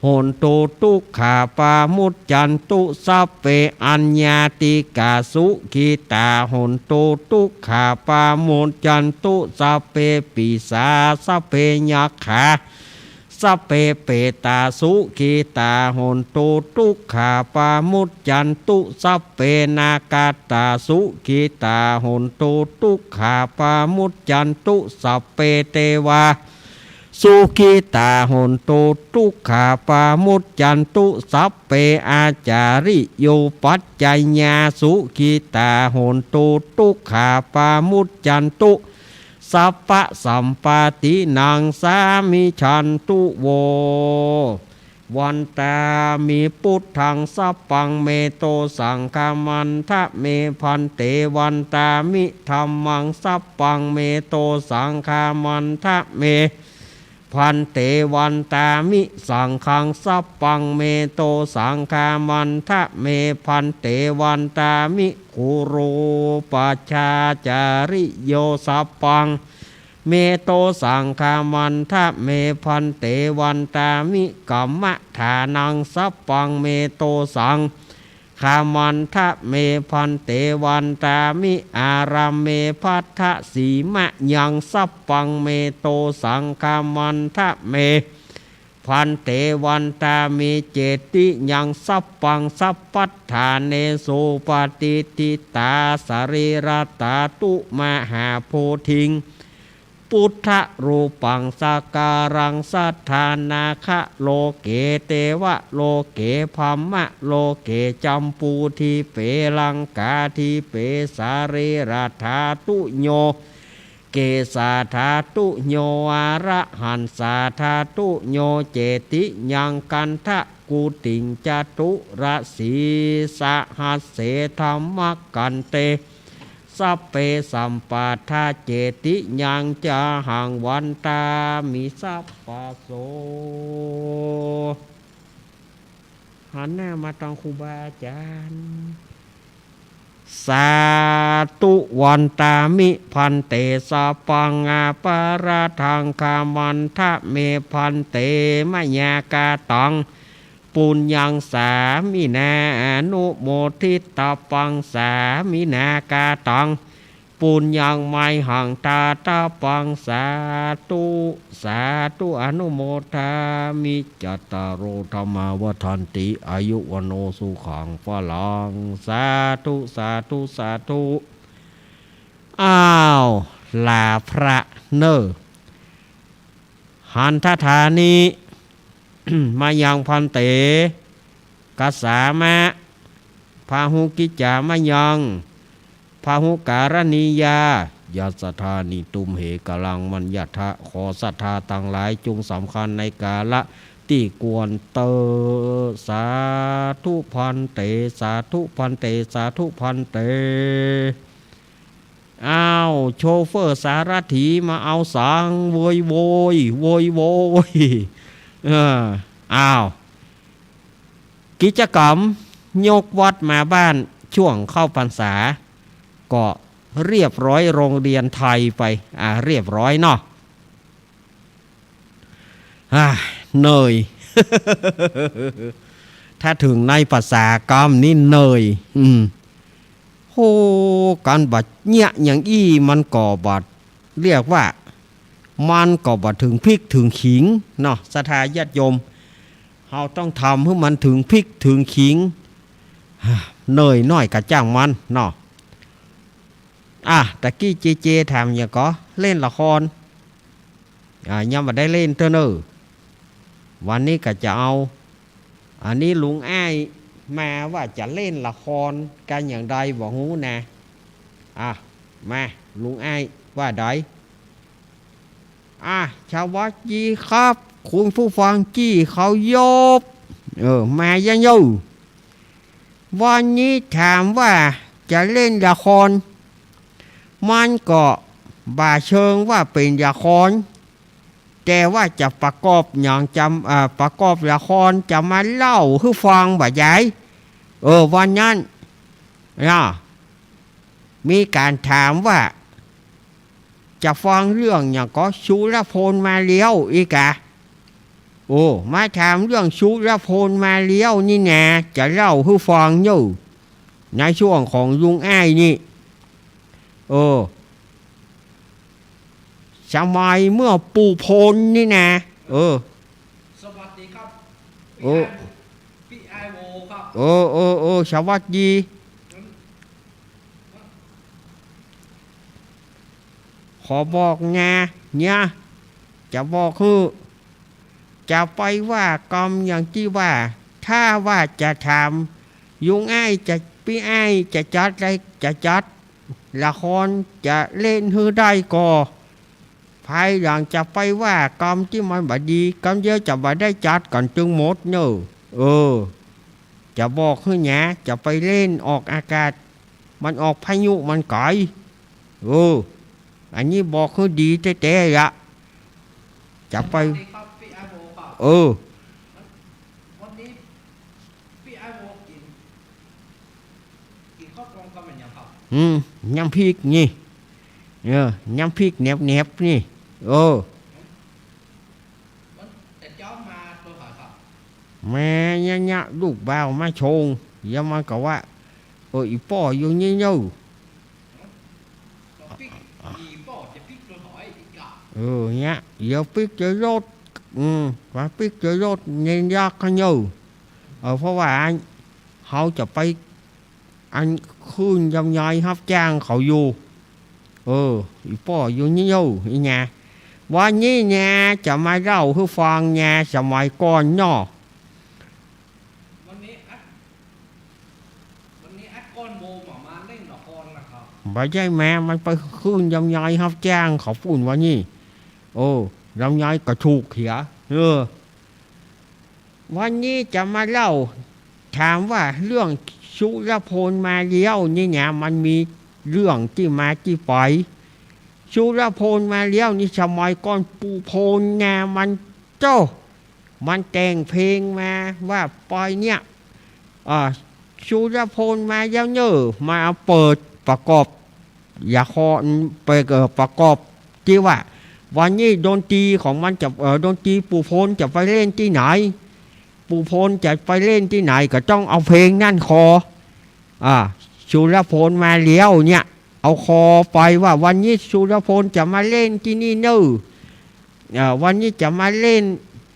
หนตุทุกขาปามุจจันตุสัพเพอัญญาติกาสุขิตาหนตุทุกขาปามุจจันตุสัพเพปิสาสัพเพยัคขาสัพเพเปตาสุขีตาหนตุทุกขาปามุจจันตุสัพเพนากาตาสุขีตาหนตุทุกขาปามุจจันตุสัพเพเทวาสุขีตาหนตุทุกขาปามุจจันตุสัพเพอาจาริโยปัจจญาสุขีตาหนตุทุกขาปามุจจันตุสัพพะสัมปตินังสามิชันตุโววันตามีพุทธังสัพพังเมโตสังฆามันทะเมพันเตวันตามิธัมมังสัพพังเมโตสังฆามันทะเมพันเตวันตามิสังฆังสัพพังเมโตสังฆามันทะเมพันเตวันตามิกุโรปัชฌาจาริโยสัพพังเมโตสังฆามันทะเมพันเตวันตามิกัมมะฐานังสัพพังเมโตสังฆามันทะเมพันเตวันตามิอารัมเมพัทธสีมะยังสัพพังเมโตสังฆามันทะเมพันเตวันตามิเจติยังสัพพังสัพพัทธาเนสุปฏิทิตาสรีรตาตุมหาโพธิงพุทธรูปังสักการังสัทธานาคะโลเกเตวะโลเกพัมมะโลเกจัมปูทิเปลังกาทิเปสารีราธาตุโยเกสาธาตุโยอาระหันสาธาตุโยเจติยังกันทะกุติงจตุระสีสหัสเสธรรมกันเตสัพเพสัมปาทาเจติยังจาหังวันตามิสัพพโสหันหน้ามาทางครูบาอาจารย์สาธุวันตามิพันเตสัพพังอาปาราทังคามันทะเมพันเตมะยากาตังปุญญังสามินาอนุโมทิตาปังสามินากาตังปุญญังไมหังตาตาปังสาธุอนุโมทามิจัตตารโอธรรมาวทันติอายุวโนสุขังพลังสาธุอ้าวลาพระเนอหันทธานีมายังพันเตกัสสามะพาหุกิจจามะยังพาหุการณียายัสธานิตุมเหกลังมัญญทะขอศรัทธาต่างหลายจงสำคัญในกาละที่กวนเตสาธุพันเตสาธุพันเตสาธุพันเต อ้าวโชเฟอร์สารถีมาเอาสังโวยโวยโวยโวยอ้าวกิจกรรมยกวัดมาบ้านช่วงเข้าพรรษาก็เรียบร้อยโรงเรียนไทยไปเรียบร้อยเนาะเนย ถ้าถึงในภาษากรรมนี่เนยโหการบัดเนี่ยอย่างอี้มันก่อบัดเรียกว่ามันก่อบัดถึงพริกถึงขิงเนาะศรัทธาญาติโยมเราต้องทำให้มันถึงพริกถึงขิงเนยน้อยกะจ้างมันเนาะตะกี้เจถามอย่างก็เล่นละครยังไม่ได้เล่นเท่านั้นวันนี้ก็จะเอาอันนี้ลุงอ้ายมาว่าจะเล่นละครกันอย่างใดบอกหูนะมาลุงอ้ายว่าใดชาววัดจีครับคุณผู้ฟังจี้เขายบมายังอยู่วันนี้ถามว่าจะเล่นละครมันก็บ่าเชิงว่าเป็นละครแต่ว่าจะประกอบอย่างประกอบละครจะมาเล่าให้ฟังบ่ใหญ่วันนั้นมีการถามว่าจะฟังเรื่องอย่างก็ชูรพลมาเลี้ยวอีกมาถามเรื่องชูรพลมาเลี้ยวนี่นะจะเล่าให้ฟังอยู่ในช่วงของลุงอ้ายนี่สมัยเมื่อปู่พลนี่นะสวัสดีครับพี่ไอโวครับสวัสดีขอบอกนะเนี่ยจะบอกคือจะไปว่ากรรมอย่างที่ว่าถ้าว่าจะทำยุงอ้ายจะพี่อ้ายจะจัดอะไรจะจัดละครจะเล่นฮือได้ก็ภายหลังจะไปว่ากรรมที่มันบดีกรรมเยอะจะบ่ได้จัดก่อนจึงหมดเนอะจะบอกคือไงจะไปเล่นออกอากาศมันออกพายุมันไกลอันนี้บอกคือดีเต้ๆละจะไปวันนี้พี่ไอโวกินข้าวกล่องกันเป็นยังครับยำพริกนี่ยำพริกเน็บนี่แต่เจ้ามาตัวหาครับแม่เนี่ยลูกบ่าวมาชงอย่ามาก็ว่าอีป่ออยู่นี่เนาะเนี่ยเดี๋ยวพริกจะรสว่าพริกจะรสเงินยากกันอยู่เพราะว่าเขาจะไปอันคืนยำยายรับจ้างเขาอยู่อีป่ออยู่นี่อยู่อีไงวันนี้เนี่ยจะมาเล่าให้ฟังเนี่ยสมัยก่อนเนาะวันนี้อัดก้อนโบมาเล่นละครนะครับไม่ใช่แม่มันไปคืนยำยายรับจ้างเขาฝุ่นวันนี้ยำยายกระถูกเขียวันนี้จะมาเล่าถามว่าเรื่องสุรพลมาเลี้ยวนี่เนี่ยมันมีเรื่องที่มาที่ไปสุรพลมาเลี้ยวนี่สมัยก่อนปู่พลเนี่ยมันแต่งเพลงมาว่าปอยเนี่ยสุรพลมาเลี้ยวเนอมาเปิดประกอบละครไปประกอบที่ว่าวันนี้ดนตรีของมันจะดนตรีปู่พลจะไปเล่นที่ไหนปู่พลจะไปเล่นที่ไหนก็ต้องเอาเพลงนั่นคอสุรพลมาเลี้ยวเนี่ยเอาคอไปว่าวันนี้สุรพลจะมาเล่นที่นี่เนอะวันนี้จะมาเล่น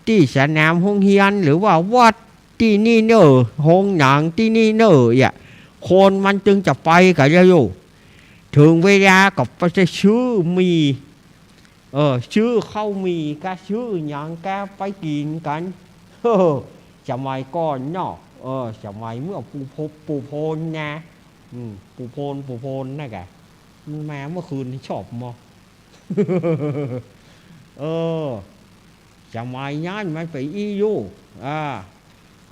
ที่สนามโรงเรียนหรือว่าวัดที่นี่เนอะโรงหนังที่นี่เนอะคนมันจึงจะไปกันอยู่ถึงเวลาก็ไปซื้อมีชื่อข้าวมีก็ชื่ออย่างก็ไปกินกันสมัยก่อนเนาะสมัยเมื่อปู่พลนะปู่พลนั่นแกมันมาเมื่อคืนชอบมั้งสมัยนั้นมันไปอยู่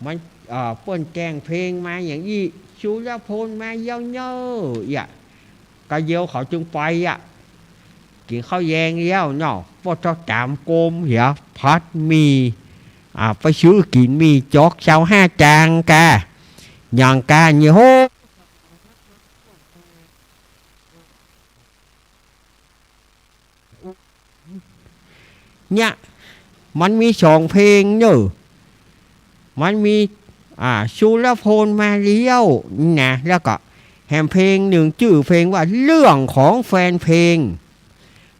มันเปิ้นแกงเพลงมาอย่างนี้สุรพลมาเยอะ กะเดียวเขาจึงไปกินข้าวแยงเดียวเนาะพอเจ้าตามโกมเหียพัดมีไปซื้อกินมีจอกชาว5 จางกะอย่างกะเนี่ยโหเนี่ยมันมี2 เพลงเนอะมันมีสุรพลมาเลี้ยวนะแล้วก็แฮมเพลงหนึ่งชื่อเพลงว่าเรื่องของแฟนเพลง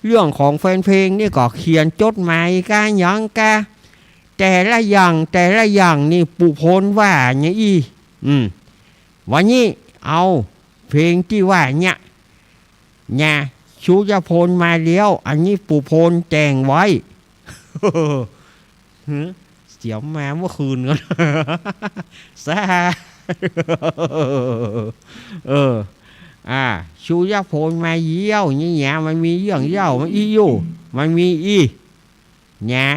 เรื่องของแฟนเพลงนี่ก็เขียนจดหมายกันยังกะแต่ละอย่างนี่ปุพลว่าเนี่ยวันนี้เอาเพลงที่ว่าเนี่ยสุรพลมาเลี้ยวอันนี้ปุพลแต่งไว้ เสียมาเมื่อคืนกัน ซาชูยาโพนมาเยี่ยวเนี่ยมันมีเรื่องเยี่ยวมันอยู่มันมีเนี่ย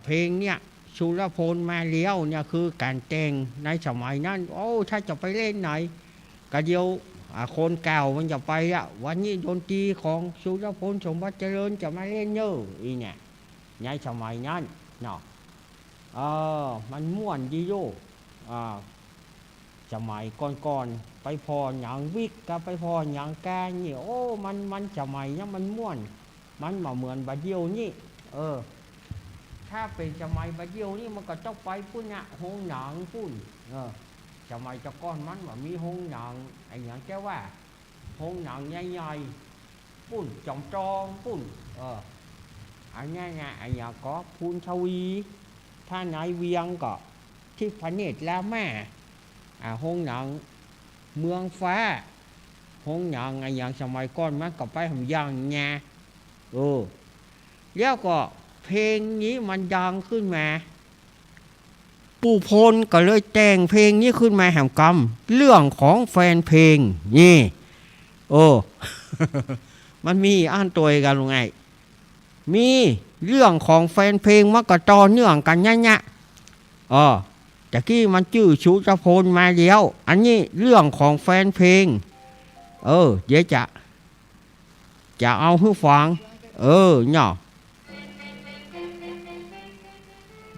เพลงเนี่ยสุรพลมาเลี้ยวเนี่ยคือการแต่งในสมัยนั้นโอ้ถ้าจะไปเล่นไหนกะเดียวคนเก่ามันจะไปวันนี้ดนตรีของสุรพลสมบัติเจริญจะมาเล่นเยอะเนี่ยในสมัยนั้นเนาะมันม่วนดีโยสมัยก่อนไปพออย่างวิกกับไปพออย่างแกนี่โอ้มันสมัยนี้มันม่วนมันมาเหมือนบัดเดียวนี่ถ้าเป็นสมัยบัดเดียวนี่มันก็ต้องไปปุ่นห้องหนังปุ่น สมัยตะก้อนมันว่ามีห้องหนังไอ้อย่างแค่ว่าห้องหนังใหญ่ๆปุ่นจอมจองปุ่นอันนี้ไงไอ้อย่างก็พูนชวีถ้าในเวียงก็ที่พระเนตรแล้วแม่ห้องหนังเมืองฟ้าห้องหนังไอ้อย่างสมัยก้อนมันก็ไปทำอย่างไงแล้วก็เพลงนี้มันดังขึ้นมาปู่พลก็เลยแต่งเพลงนี้ขึ้นมาแห่งกรรมเรื่องของแฟนเพลงนี่มันมีอ่านตัวกันลงไงมีเรื่องของแฟนเพลงมันก็ต่อเนื่องกันเนี่ยแต่กี้มันชื่อชูตะพลมาเดียวอันนี้เรื่องของแฟนเพลงเดี๋ยวจะเอาให้ฟังเนาะ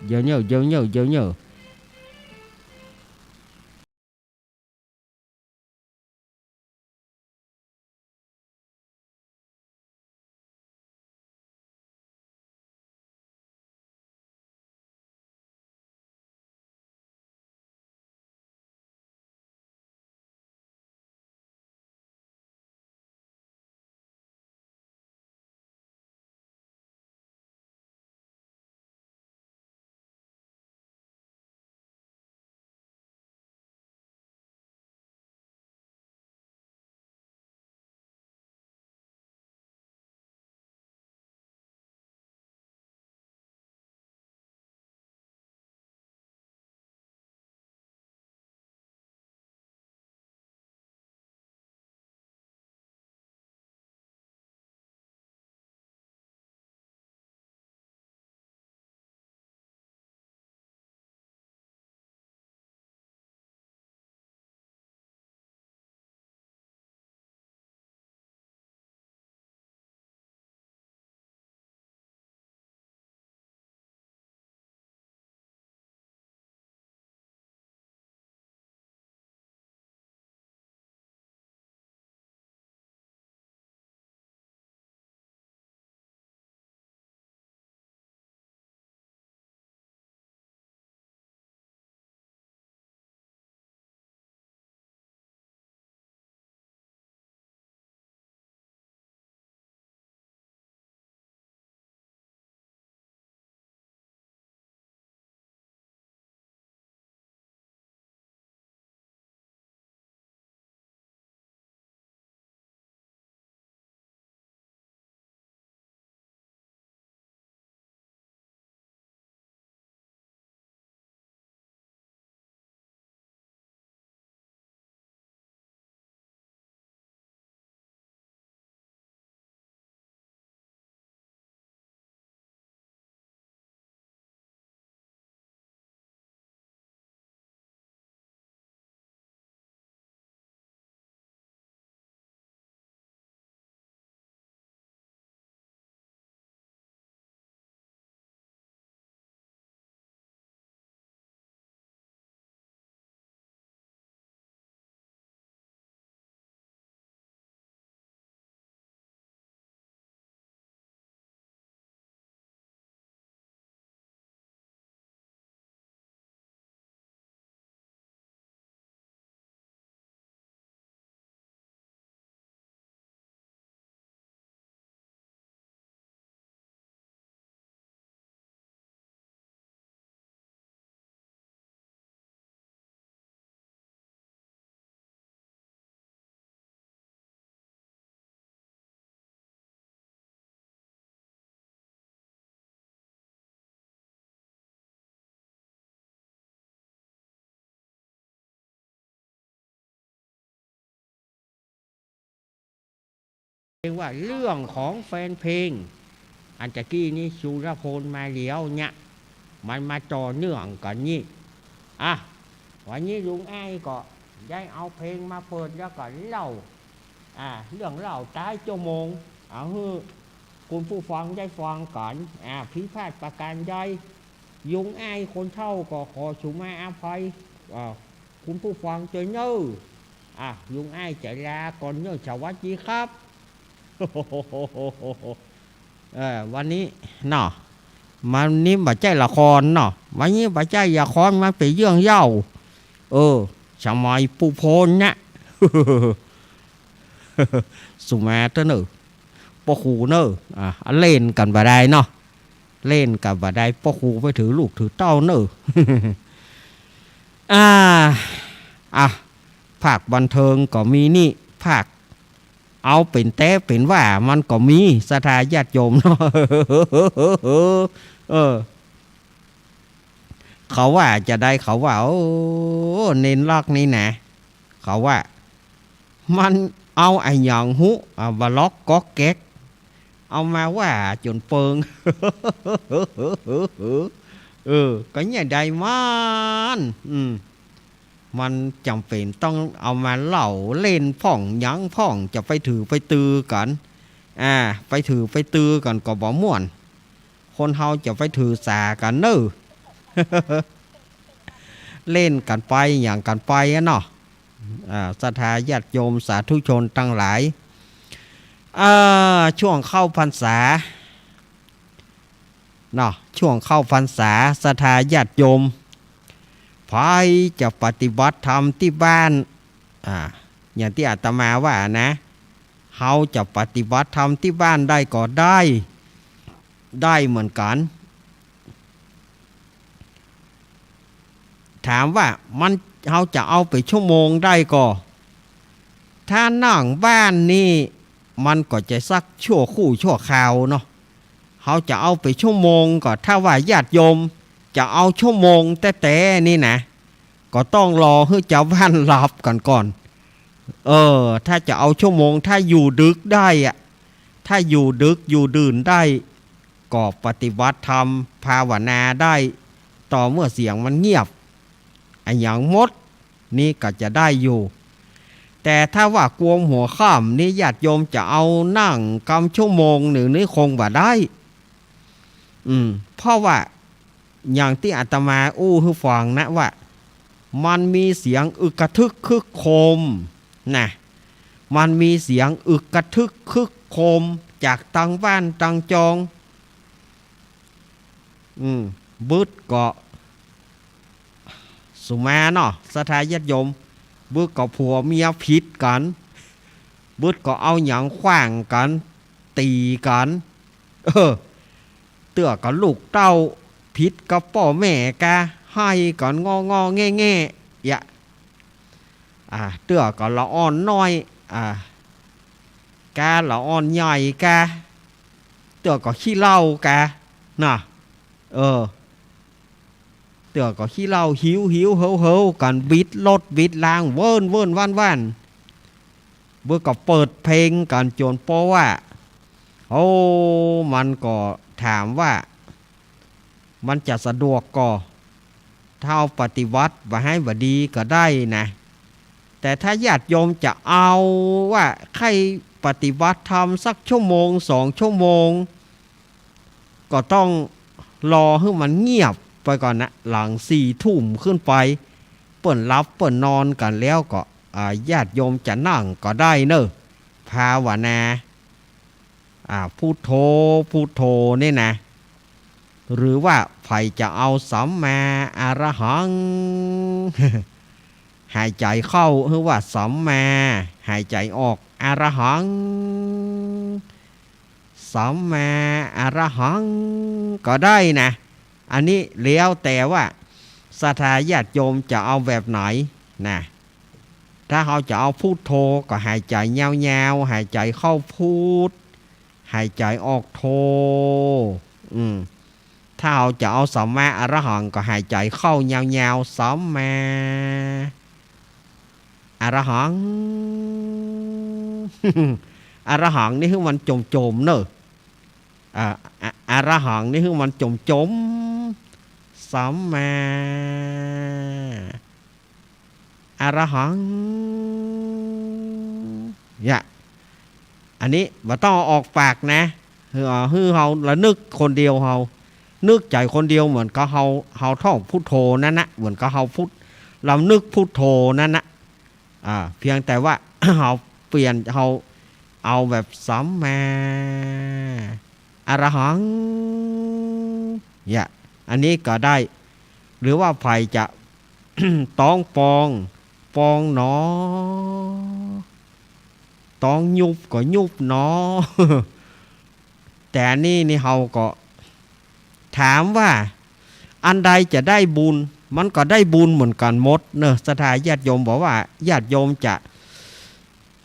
เดี๋ยว เรียกว่าเรื่องของแฟนเพลงอันตะกี้นี่สุรพลมาเลี้ยวเนี่ยมันมาต่อเนื่องกันนี่วันนี้ลุงไอ้ก็ได้เอาเพลงมาเปิดแล้วก็เล่าเรื่องเล่าใต้ชั่วโมงให้คุณผู้ฟังได้ฟังกันพิพาทประการใดยุงไอ้คนเท่าก็ขอสุมาอภัยคุณผู้ฟังเจอเนื้อยุงไอ้จะลาก่อนเนื้อสวัสดีครับวันนี้เนาะมันนี้บัจใจละครเนาะวันนี้บัจใจละครมาเป็นเรื่องเย้า สมัยปูโพนนะ สุมาเตอร์เนอปอคูเนอเล่นกันบ่ได้เนาะเล่นกันบ่ได้ปอคูไปถือลูกถือเต้าเนอ ภาคบันเทิงก็มีนี่ภาคเอาเป็นแต้เป็นว่ามันก็มีศรัทธาญาติโยมเนาะ เขาว่าจะได้เขาว่าโอ้เน้นลอกนี่นะเขาว่ามันเอาไอ้หยองหุบล็อกก๊อกแก๊กเอามาว่าจนเปิง ก็เนี่ยได้มันจำเป็นต้องเอามาเล่าเล่นพ่องยั้งพ่องจะไปถือไปตือกันไปถือไปตือกันก็บ่ม่วนคนเฮาจะไปถือสากันเนอ เล่นกันไปอย่างกันไปเนาะศรัทธาญาติโยมสาธุชนทั้งหลายช่วงเข้าพรรษาเนาะช่วงเข้าพรรษาศรัทธาญาติโยมใครจะปฏิบัติธรรมที่บ้านอย่างที่อาตมาว่านะเขาจะปฏิบัติธรรมที่บ้านได้ก็ได้เหมือนกันถามว่ามันเขาจะเอาไปชั่วโมงได้ก็ถ้านั่งบ้านนี่มันก็จะสักชั่วคู่ชั่วคราวเนาะเขาจะเอาไปชั่วโมงก็ถ้าว่าญาติโยมจะเอาชั่วโมงแต่นี่นะก็ต้องรอให้เจ้าบ้านหลับกันก่อนถ้าจะเอาชั่วโมงถ้าอยู่ดึกได้ถ้าอยู่ดึกอยู่ดื่นได้ก็ปฏิบัติธรรมภาวนาได้ต่อเมื่อเสียงมันเงียบอย่างมดนี่ก็จะได้อยู่แต่ถ้าว่ากวงหัวข้ามนี่ญาติโยมจะเอานั่งกำชั่วโมงหนึ่งนี่คงบ่ได้เพราะว่าอย่างที่อาตมาให้ฟังนะว่ามันมีเสียงอึกกระทึกคึกโคมนะมันมีเสียงอึกกระทึกคึกโคมจากตังบ้านตังจองบึดก็สุมาเนาะศรัทธาญาติโยมบึดก็ผัวเมียผิดกันบึดก็เอาหยังขว้างกันตีกันเตื้อกับลูกเต้าผิดกับพ่อแม่กะให้ก่อนงอแง่เตื้อก็ละอ่อนน้อยกาละอ่อนใหญ่กาเตื้อก็ขี้เหล้ากาน่ะเตื้อก็ขี้เหล้าหิวเฮากันบิดรถบิดลางเวิ้นว่านเบื่อก็เปิดเพลงกันจนเพราะว่ามันก็ถามว่ามันจะสะดวกก็เท่าปฏิวัติว่าให้ว่าดีก็ได้นะแต่ถ้าญาติโยมจะเอาว่าใครปฏิบัติธรรมสักชั่วโมง2 ชั่วโมงก็ต้องรอให้มันเงียบไปก่อนนะหลัง4 ทุ่มขึ้นไปเปิ่นรับเปิ่นนอนกันแล้วก็ญาติโยมจะนั่งก็ได้เนอะภาวนาพุทโธนี่นะหรือว่าใครจะเอาสัมมาอรหัง หายใจเข้าหรือว่าสัมมาหายใจออกอรหังสัมมาอรหังก็ได้นะอันนี้แล้วแต่ว่าศรัทธาญาติโยมจะเอาแบบไหนนะถ้าเขาจะเอาพุทโธก็หายใจยาวๆหายใจเข้าพุทหายใจออกโธถ้าเราจะเอาสัมมาอรหังก็หายใจเข้ายาวๆสัมมาอรหัง อรหังนี่คือมันจมเนอะอรหังนี่คือมันจมสัมมาอรหังอันนี้บ่ต้องออกปากนะเราละนึกคนเดียวเรานึกใจคนเดียวเหมือนกับเราท่องพุทโธนั่นนะเหมือนกับเรานึกพุทโธนั่นนะเพียงแต่ว่า เราเปลี่ยนเราเอาแบบสัมมาอรหังอันนี้ก็ได้หรือว่าใครจะ ต้องปอง ปองหนอต้องยุบก็ยุบหนอ แต่นี่เฮาก็ถามว่าอันใดจะได้บุญมันก็ได้บุญเหมือนกันหมดเนอะสถาญาติโยมบอกว่าญาติโยมจะ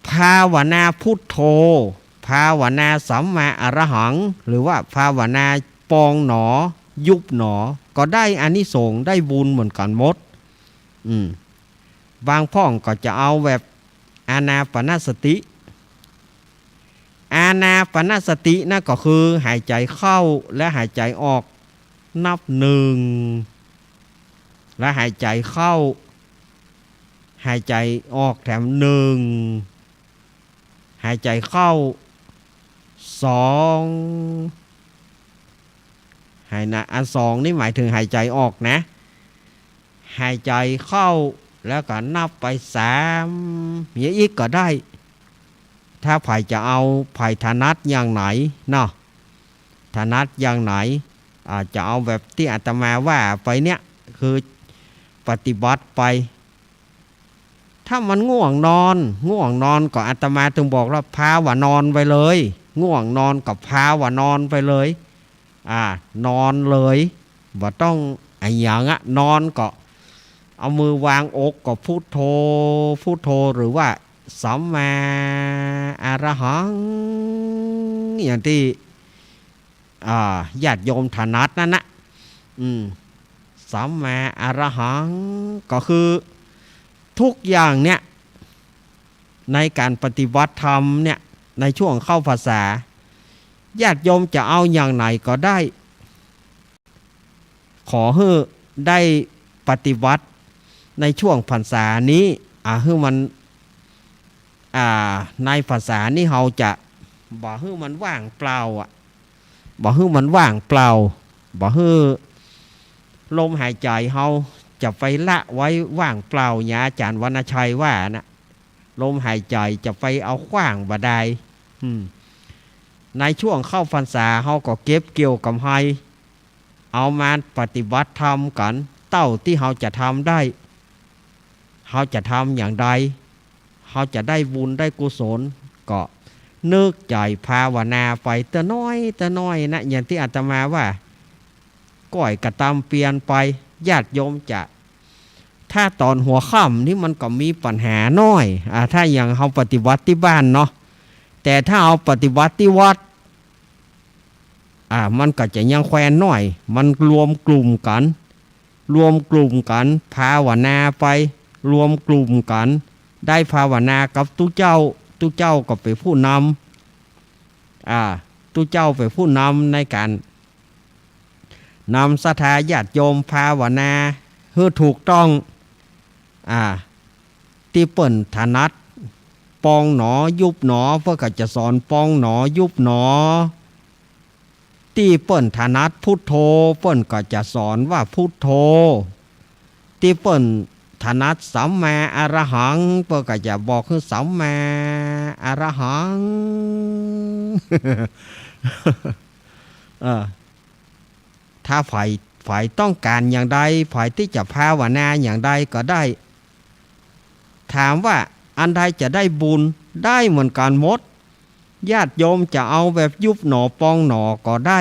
ภาวนาพุทโธภาวนาสัมมาอรหังหรือว่าภาวนาปองหนอยุบหนอก็ได้อานิสงส์ได้บุญเหมือนกันหมดบางพ่องก็จะเอาแบบอานาปานสติอานาปานสตินั่นก็คือหายใจเข้าและหายใจออกนับหนึ่งและหายใจเข้าหายใจออกแถมหนึ่งหายใจเข้าสองหายนะอันสองนี่หมายถึงหายใจออกนะหายใจเข้าแล้วก็นับไปสามอย่างอีกก็ได้ถ้าไผ่จะเอาไผ่ถนัดอย่างไหนเนาะถนัดอย่างไหนจะเอาแบบที่อาตมาว่าไปเนี่ยคือปฏิบัติไปถ้ามันง่วงนอนก็อาตมาถึงบอกว่าพาว่านอนไปเลยง่วงนอนกับพาว่านอนไปเลยนอนเลยว่าต้องไอ้อย่างนอนก็เอามือวางอกก็พุทโธพุทโธหรือว่าสัมมาอรหังอย่างที่ญาติโยมถนัดนั่นนะสัมมาอรหังก็คือทุกอย่างเนี่ยในการปฏิบัติธรรมเนี่ยในช่วงเข้าพรรษาญาติโยมจะเอาอย่างไหนก็ได้ขอให้ได้ปฏิบัติในช่วงพรรษานี้ให้มันในภาษานี่เราจะบอกให้มันว่างเปล่าบอกให้มันว่างเปล่าบอกให้ลมหายใจเราจะไปละไว้ว่างเปล่าเนี่ยอาจารย์วรรณชัยว่านะลมหายใจจะไปเอาขว้างบ่ได้ในช่วงเข้าพรรษาเราก็เก็บเกี่ยวกับให้เอามาปฏิบัติธรรมกันเต้าที่เราจะทำได้เราจะทำอย่างใดเขาจะได้บุญได้กุศลก็นึกใจภาวนาไปแต่น้อยนะอย่างที่อาตมาว่าก้อยกระตำเปลี่ยนไปญาติโยมจะถ้าตอนหัวค่ำนี่มันก็มีปัญหาน้อยถ้าอย่างเขาปฏิบัติที่บ้านเนาะแต่ถ้าเอาปฏิบัติที่วัดมันก็จะยังแควนน้อยมันรวมกลุ่มกันภาวนาไปรวมกลุ่มกันได้ภาวนากับตู้เจ้าก็ไปผู้นำตู้เจ้าไปผู้นำในการนำศรัทธาญาติโยมภาวนาให้ถูกต้องที่เปิ่นถนัดปองหนอยุบหนอเพื่อก็จะสอนปองหนอยุบหนอที่เปิ่นถนัดพุทโธเปิ่นก็จะสอนว่าพุทโธที่เปิ่นถนัดสัมมาอรหังเพื่อก็จะบอกคือสัมมาอรหัง ถ้าฝ่ายต้องการอย่างใดฝ่ายที่จะภาวนาอย่างใดก็ได้ถามว่าอันใดจะได้บุญได้เหมือนกันหมดญาติโยมจะเอาแบบยุบหนอปองหนอก็ได้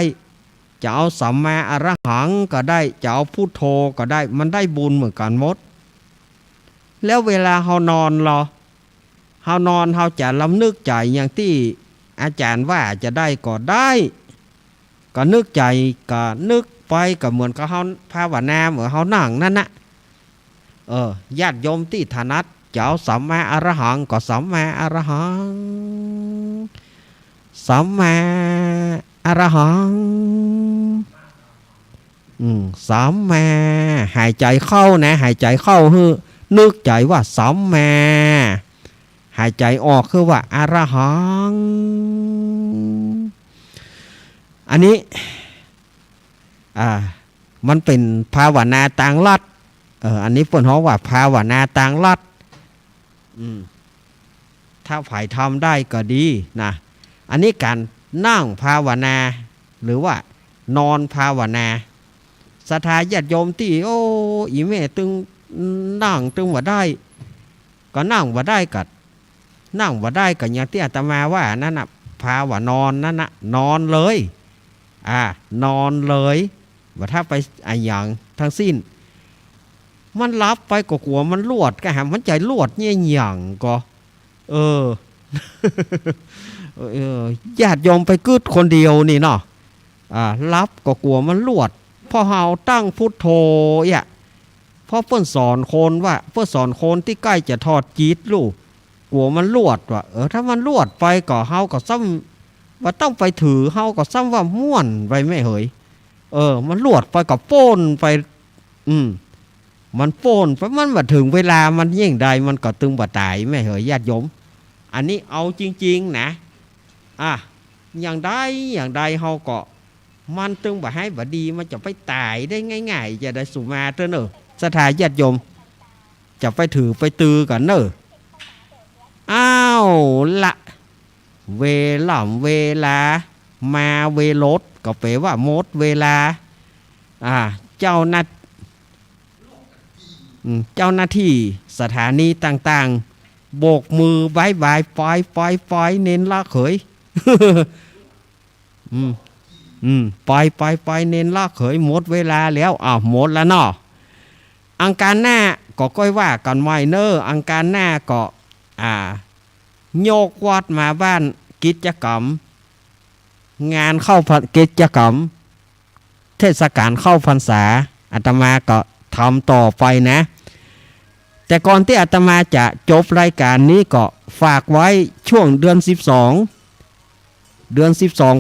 จะเอาสัมมาอรหังก็ได้จะเอาพุทโธก็ได้มันได้บุญเหมือนกันหมดแล้วเวลาเฮานอนเฮาจะลำนึกใจอย่างที่อาจารย์ว่าจะได้ก็ได้ก็นึกใจก็นึกไปก็เหมือนกับเฮาภาวนาเหมือนเฮานั่งนั่นนะญาติโยมที่ถนัดจะเอาสัมมาอรหังก็สัมมาอรหังสัมมาอรหังสัมมาหายใจเข้านะหายใจเข้าคือนึกใจว่าสัมมาหายใจออกคือว่าอรหังอันนี้มันเป็นภาวนาต่างลัดอันนี้เพิ่นเฮาว่าภาวนาต่างลัดถ้าฝ่ายทำได้ก็ดีนะอันนี้การนั่งภาวนาหรือว่านอนภาวนาศรัทธาญาติโยมที่อีแม่ตึงนั่งตึงว่าได้ ก็นั่งบ่ได้กัดนั่งบ่ได้กับอย่างที่อาตมาว่านั่นน่ะพาว่านอนนั่นน่ะนอนเลยนอนเลยว่าถ้าไปอย่างทั้งสิ้นมันรับไปก็กลัวมันลวดก็หามันใจลวดเนี่ยอย่างก็ญาติโยมไปกึดคนเดียวนี่เนาะรับก็กลัวมันลวดพอเฮาตั้งพุทโธเพราะเพิ่นสอนคนว่าเพิ่นสอนคนที่ใกล้จะทอดจิตลูกกลัวมันลวดว่าถ้ามันลวดไปก็เฮาก็ซ้ำว่าต้องไปถือเฮาก็ซ้ำว่าม่วนไปไม่เหยมันลวดไปกับโป้นไปมันโป้นไปมันมาถึงเวลามันยิ่งใดมันก็ตึงบ่ตายไม่เหยญาติโยมอันนี้เอาจริงๆนะอย่างใดเฮาก็มันตึงบ่ให้บ่ดีมันจะไปตายได้ง่ายๆจะได้สุมาเถอะเนอะสถาญาติโยมจะไปถือไปตือกันเนอะอ้าวละเวลามาเวลดก็แปลว่าหมดเวลาเจ้าหน้าที่สถานีต่างๆโบกมือบายปล่อยเน้นละเขยปล่อยเน้นละเขยหมดเวลาแล้วหมดแล้วเนาะอังการหน้าก็ก้อยว่ากันไว้เนออังการหน้าก็โยกวัดมาบ้านกิจกรรมงานเข้ากิจกรรมเทศกาลเข้าพรรษาอาตมาก็ทำต่อไปนะแต่ก่อนที่อาตมาจะจบรายการนี้ก็ฝากไว้ช่วงเดือน12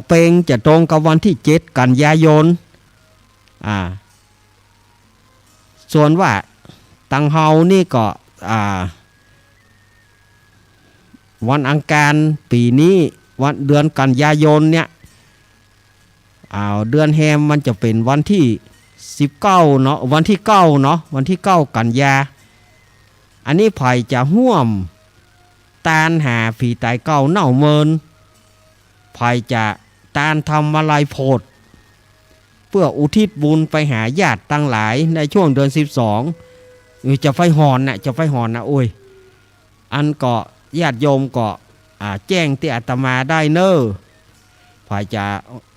เพ็งจะตรงกับวันที่7กันยายนส่วนว่าตังเฮานี่ก็วันอังคารปีนี้วันเดือนกันยายนเนี่ยเดือนแฮมมันจะเป็นวันที่19เนาะวันที่9เนาะวันที่9กันยาอันนี้ไผจะห่วมตานหาผีตายเก่าเน่าเมินไผจะตานทำมาลายโพดเพื่ออุทิศบุญไปหาญาติตั้งหลายในช่วงเดือน12จะไฟหอนนะโอ้ยอันก็ญาติโยมก็แจ้งที่อาตมาได้เนอไผจะ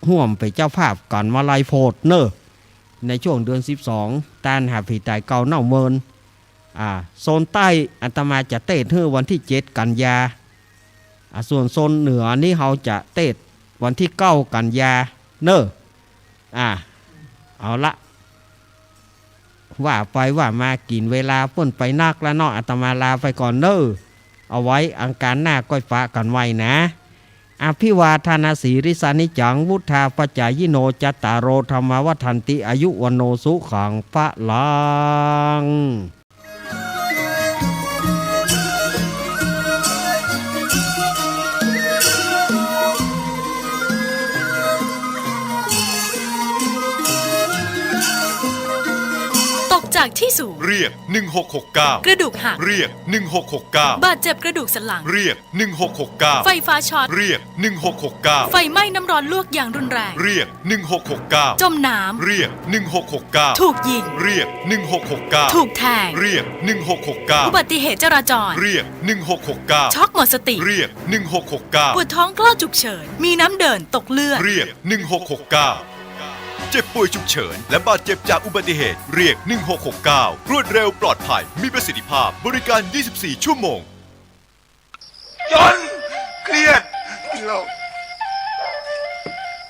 ห่วมไปเจ้าภาพก่อนมาลายโพดเนอในช่วงเดือน12ตานหาผีตายเก่าเน่าเมินโซนใต้อาตมาจะเตะวันที่7กันยาส่วนโซนเหนือนี่เขาจะเตะวันที่9กันยาเนอเอาละว่าไปว่ามากินเวลาป่นไปนักแล้วเนาะอาตมาลาไปก่อนเนอเอาไว้อังการหน้าก้อยฟ้ากันไว้นะอภิวาทนาสีริสานิจังวุธาปจายโนจัตตารโอธรรมวัฏันติอายุวโนสุขังพระลังจากที่สูงเรียก1669กระดูกหักเรียก1669บาดเจ็บกระดูกสันหลังเรียก1669ไฟฟ้าช็อตเรียก1669ไฟไหม้น้ำร้อนลวกอย่างรุนแรงเรียก1669จมน้ำเรียก1669ถูกยิงเรียก1669ถูกแทงเรียก1669อุบัติเหตุจราจรเรียก1669ช็อกหมดสติเรียก1669ปวดท้องกล้าฉุกเฉินมีน้ำเดินตกเลือดเรียก1669เจ็บป่วยฉุกเฉินและบาดเจ็บจากอุบัติเหตุเรียก1669รวดเร็วปลอดภัยมีประสิทธิภาพบริการ24ชั่วโมงจนเครียดกินเหล้า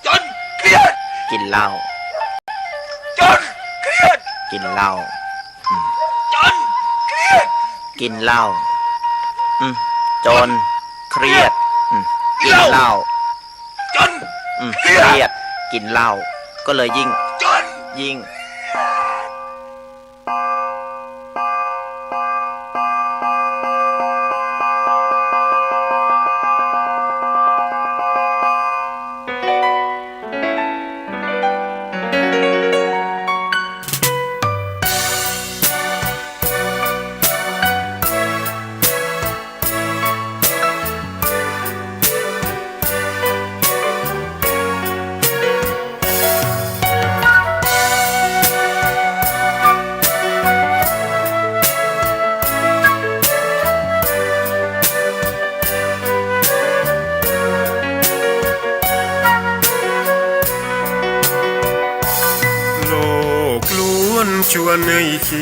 จนเครียดกินเหล้าจนเครียดกินเหล้าจนเครียดกินเหล้าจนเครียดกินเหล้าจนเครียดกินเหล้าก็เลยยิ่ง ชวนให้คิด